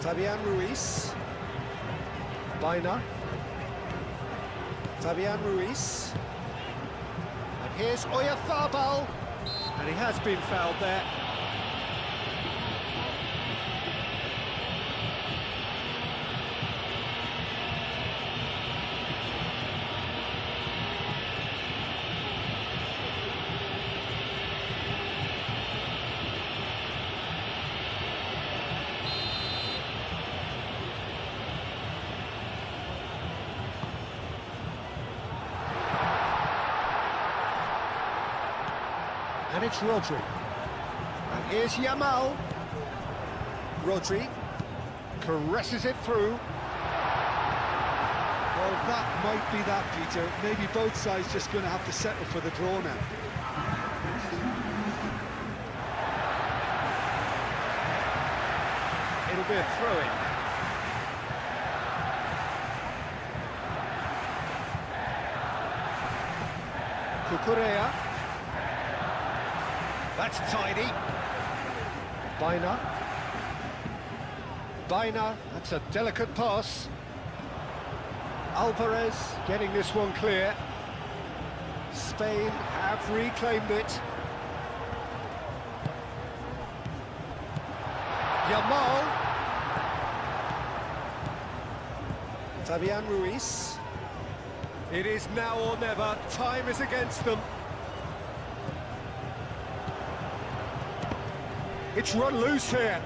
Fabian Ruiz. Baina. Fabian Ruiz. And here's Oyarzabal. And he has been fouled there. And it's Rodri. And here's Yamal. Rodri caresses it through. Well, that might be that, Peter. Maybe both sides just going to have to settle for the draw now. It'll be a throw-in. Cucurella. That's tidy. Baina. Baina, that's a delicate pass. Alvarez getting this one clear. Spain have reclaimed it. Yamal. Fabian Ruiz. It is now or never. Time is against them. It's run loose here.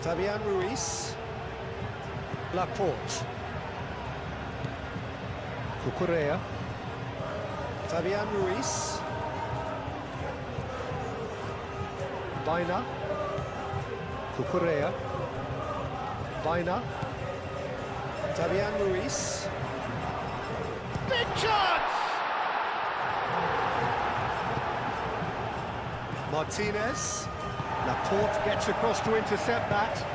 Fabian Ruiz. Laporte. Cucurella. Fabian Ruiz. Baina. Cucurella. Baina. Fabian Ruiz. Big chance! Martinez. Laporte gets across to intercept that.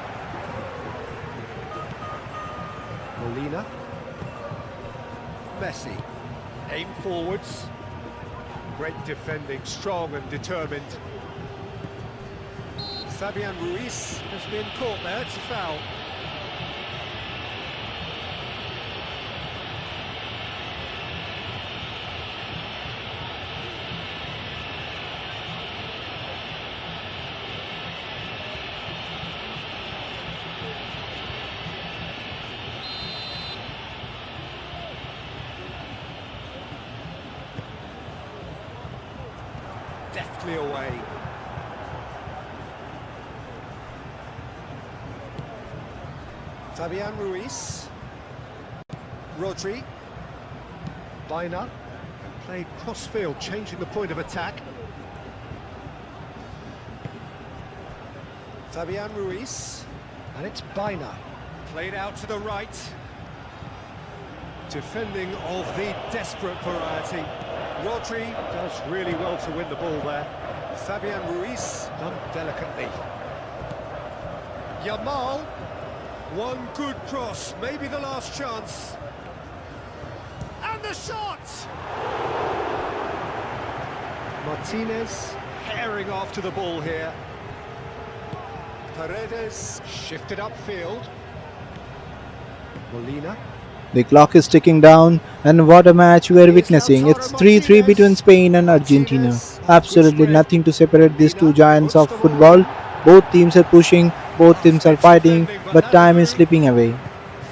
Molina. Messi. Aim forwards. Great defending, strong and determined. Fabian Ruiz has been caught there, it's a foul. Deftly away. Fabian Ruiz. Rodri. Baina. Played cross-field, changing the point of attack. Fabian Ruiz. And it's Baina. Played out to the right. Defending of the desperate variety. Rodri does really well to win the ball there. Fabian Ruiz done delicately. Yamal. One good cross, maybe the last chance. And the shot! Martinez herring after the ball here. Paredes shifted upfield. Molina. The clock is ticking down, and what a match we are Here's witnessing. It's Lautaro 3-3 between Martinez. Spain and Argentina. Martinez, good Absolutely spread. nothing to separate these two Molina giants puts of the ball football. in. Both teams are pushing, both teams are Last-ditch fighting, defending, but but that'll time is do. slipping away.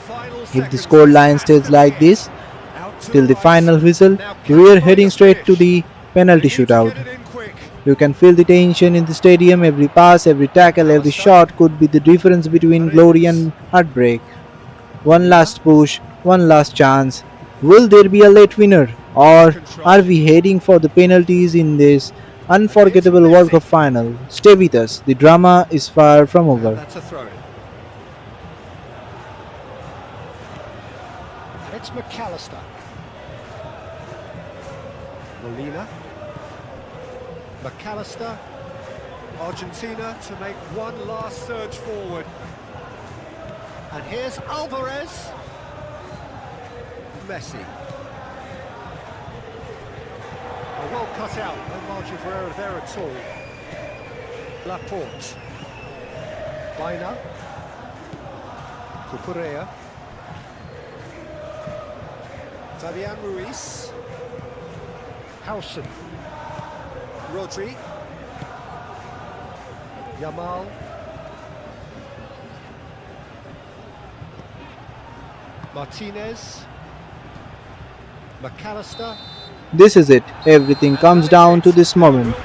Final If the seconds, score this line has stays to be like it. this Out to till the the final right. whistle, Now can we he are find heading a straight to finish? the They penalty need to shootout. get it in quick. You can feel the tension in the stadium. Every pass, every tackle, every Alistair, shot could be the difference between glory Paredes, and heartbreak. One Molina, last push, one last chance. Will there be a late winner? good Or are control. we heading for the penalties in this And here's unforgettable World Messi. Cup final? Stay with us, the drama is far from And over. that's a throw. And it's McAllister. Molina. McAllister. Argentina to make one last surge forward. And here's Alvarez. Messi. Well cut out, no margin for error there at all. Laporte. Baina. Cucurella. Fabian Ruiz. Howson. Rodri. Yamal. Martinez. McAllister. This is it. Everything comes down to this moment.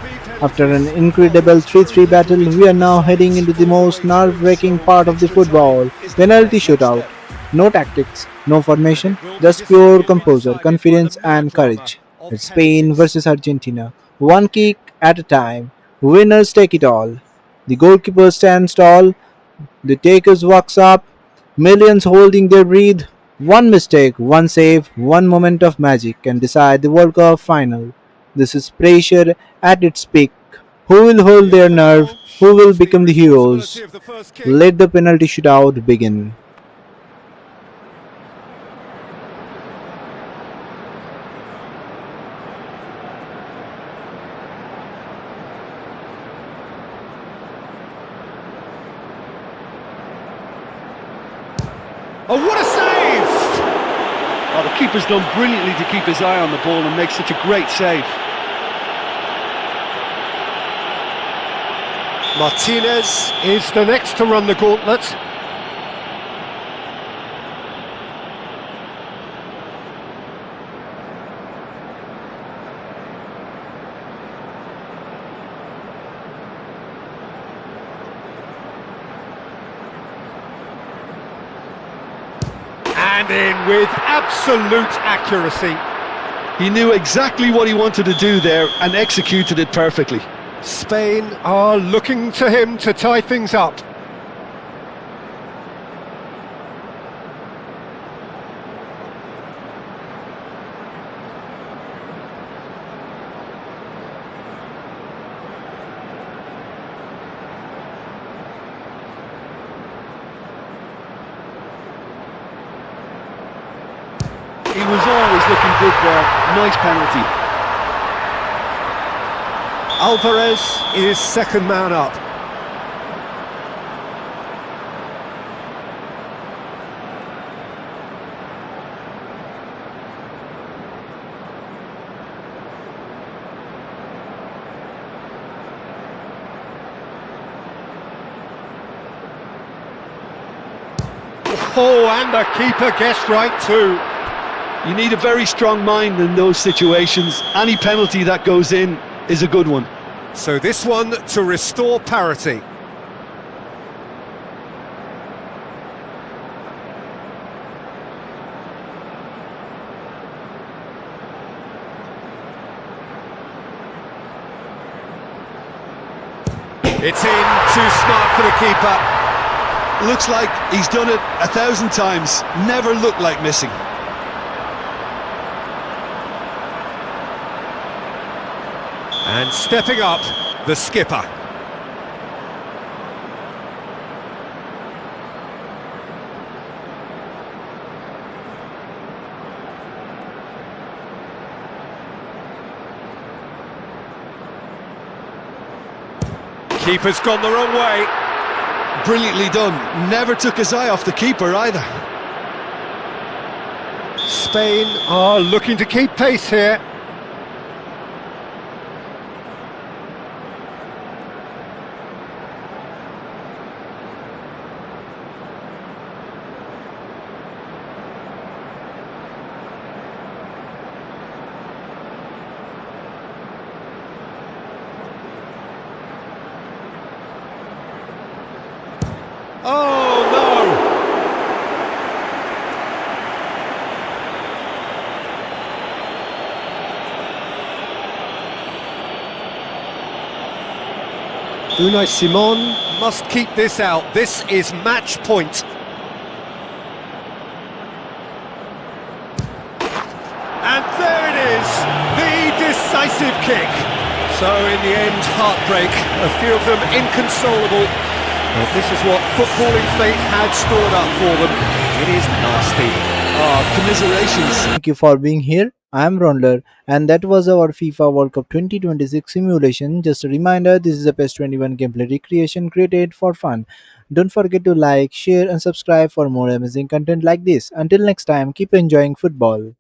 After an incredible 3-3 battle, we are now heading into the most nerve-wracking part of the football, penalty shootout. No tactics, no formation, just pure composure, confidence and courage. It's Spain versus Argentina. One kick at a time. Winners take it all. The goalkeeper stands tall, the takers walks up, millions holding their breath. One mistake, one save, one moment of magic can decide the World Cup final. This is pressure at its peak. Who will hold The their nerve? official Who will shoulders the become the responsibility heroes? of the first kick. Let the penalty shootout begin. Oh, what a save! Oh, the keeper's done brilliantly to keep his eye on the ball and make such a great save. Martinez is the next to run the gauntlet. And in with absolute accuracy. He knew exactly what he wanted to do there and executed it perfectly. Spain are looking to him to tie things up. He was always looking good there. Nice penalty. Alvarez is second man up. Oh, and the keeper guessed right too. You need a very strong mind in those situations. Any penalty that goes in is a good one. So this one to restore parity. It's in, too smart for the keeper. Looks like he's done it 1,000 times. Never looked like missing. And stepping up, the skipper. Keeper's gone the wrong way. Brilliantly done. Never took his eye off the keeper either. Spain are looking to keep pace here. Oh no! Unai Simon must keep this out. This is match point. And there it is, the decisive kick. So in the end, heartbreak. A few of them inconsolable. But this is what footballing fate had stored up for them. It is nasty. Commiserations. Thank you for being here. I am Raundler, and that was our FIFA World Cup 2026 simulation. Just a reminder, this is a PES 21 gameplay recreation created for fun. Don't forget to like, share, and subscribe for more amazing content like this. Until next time, keep enjoying football.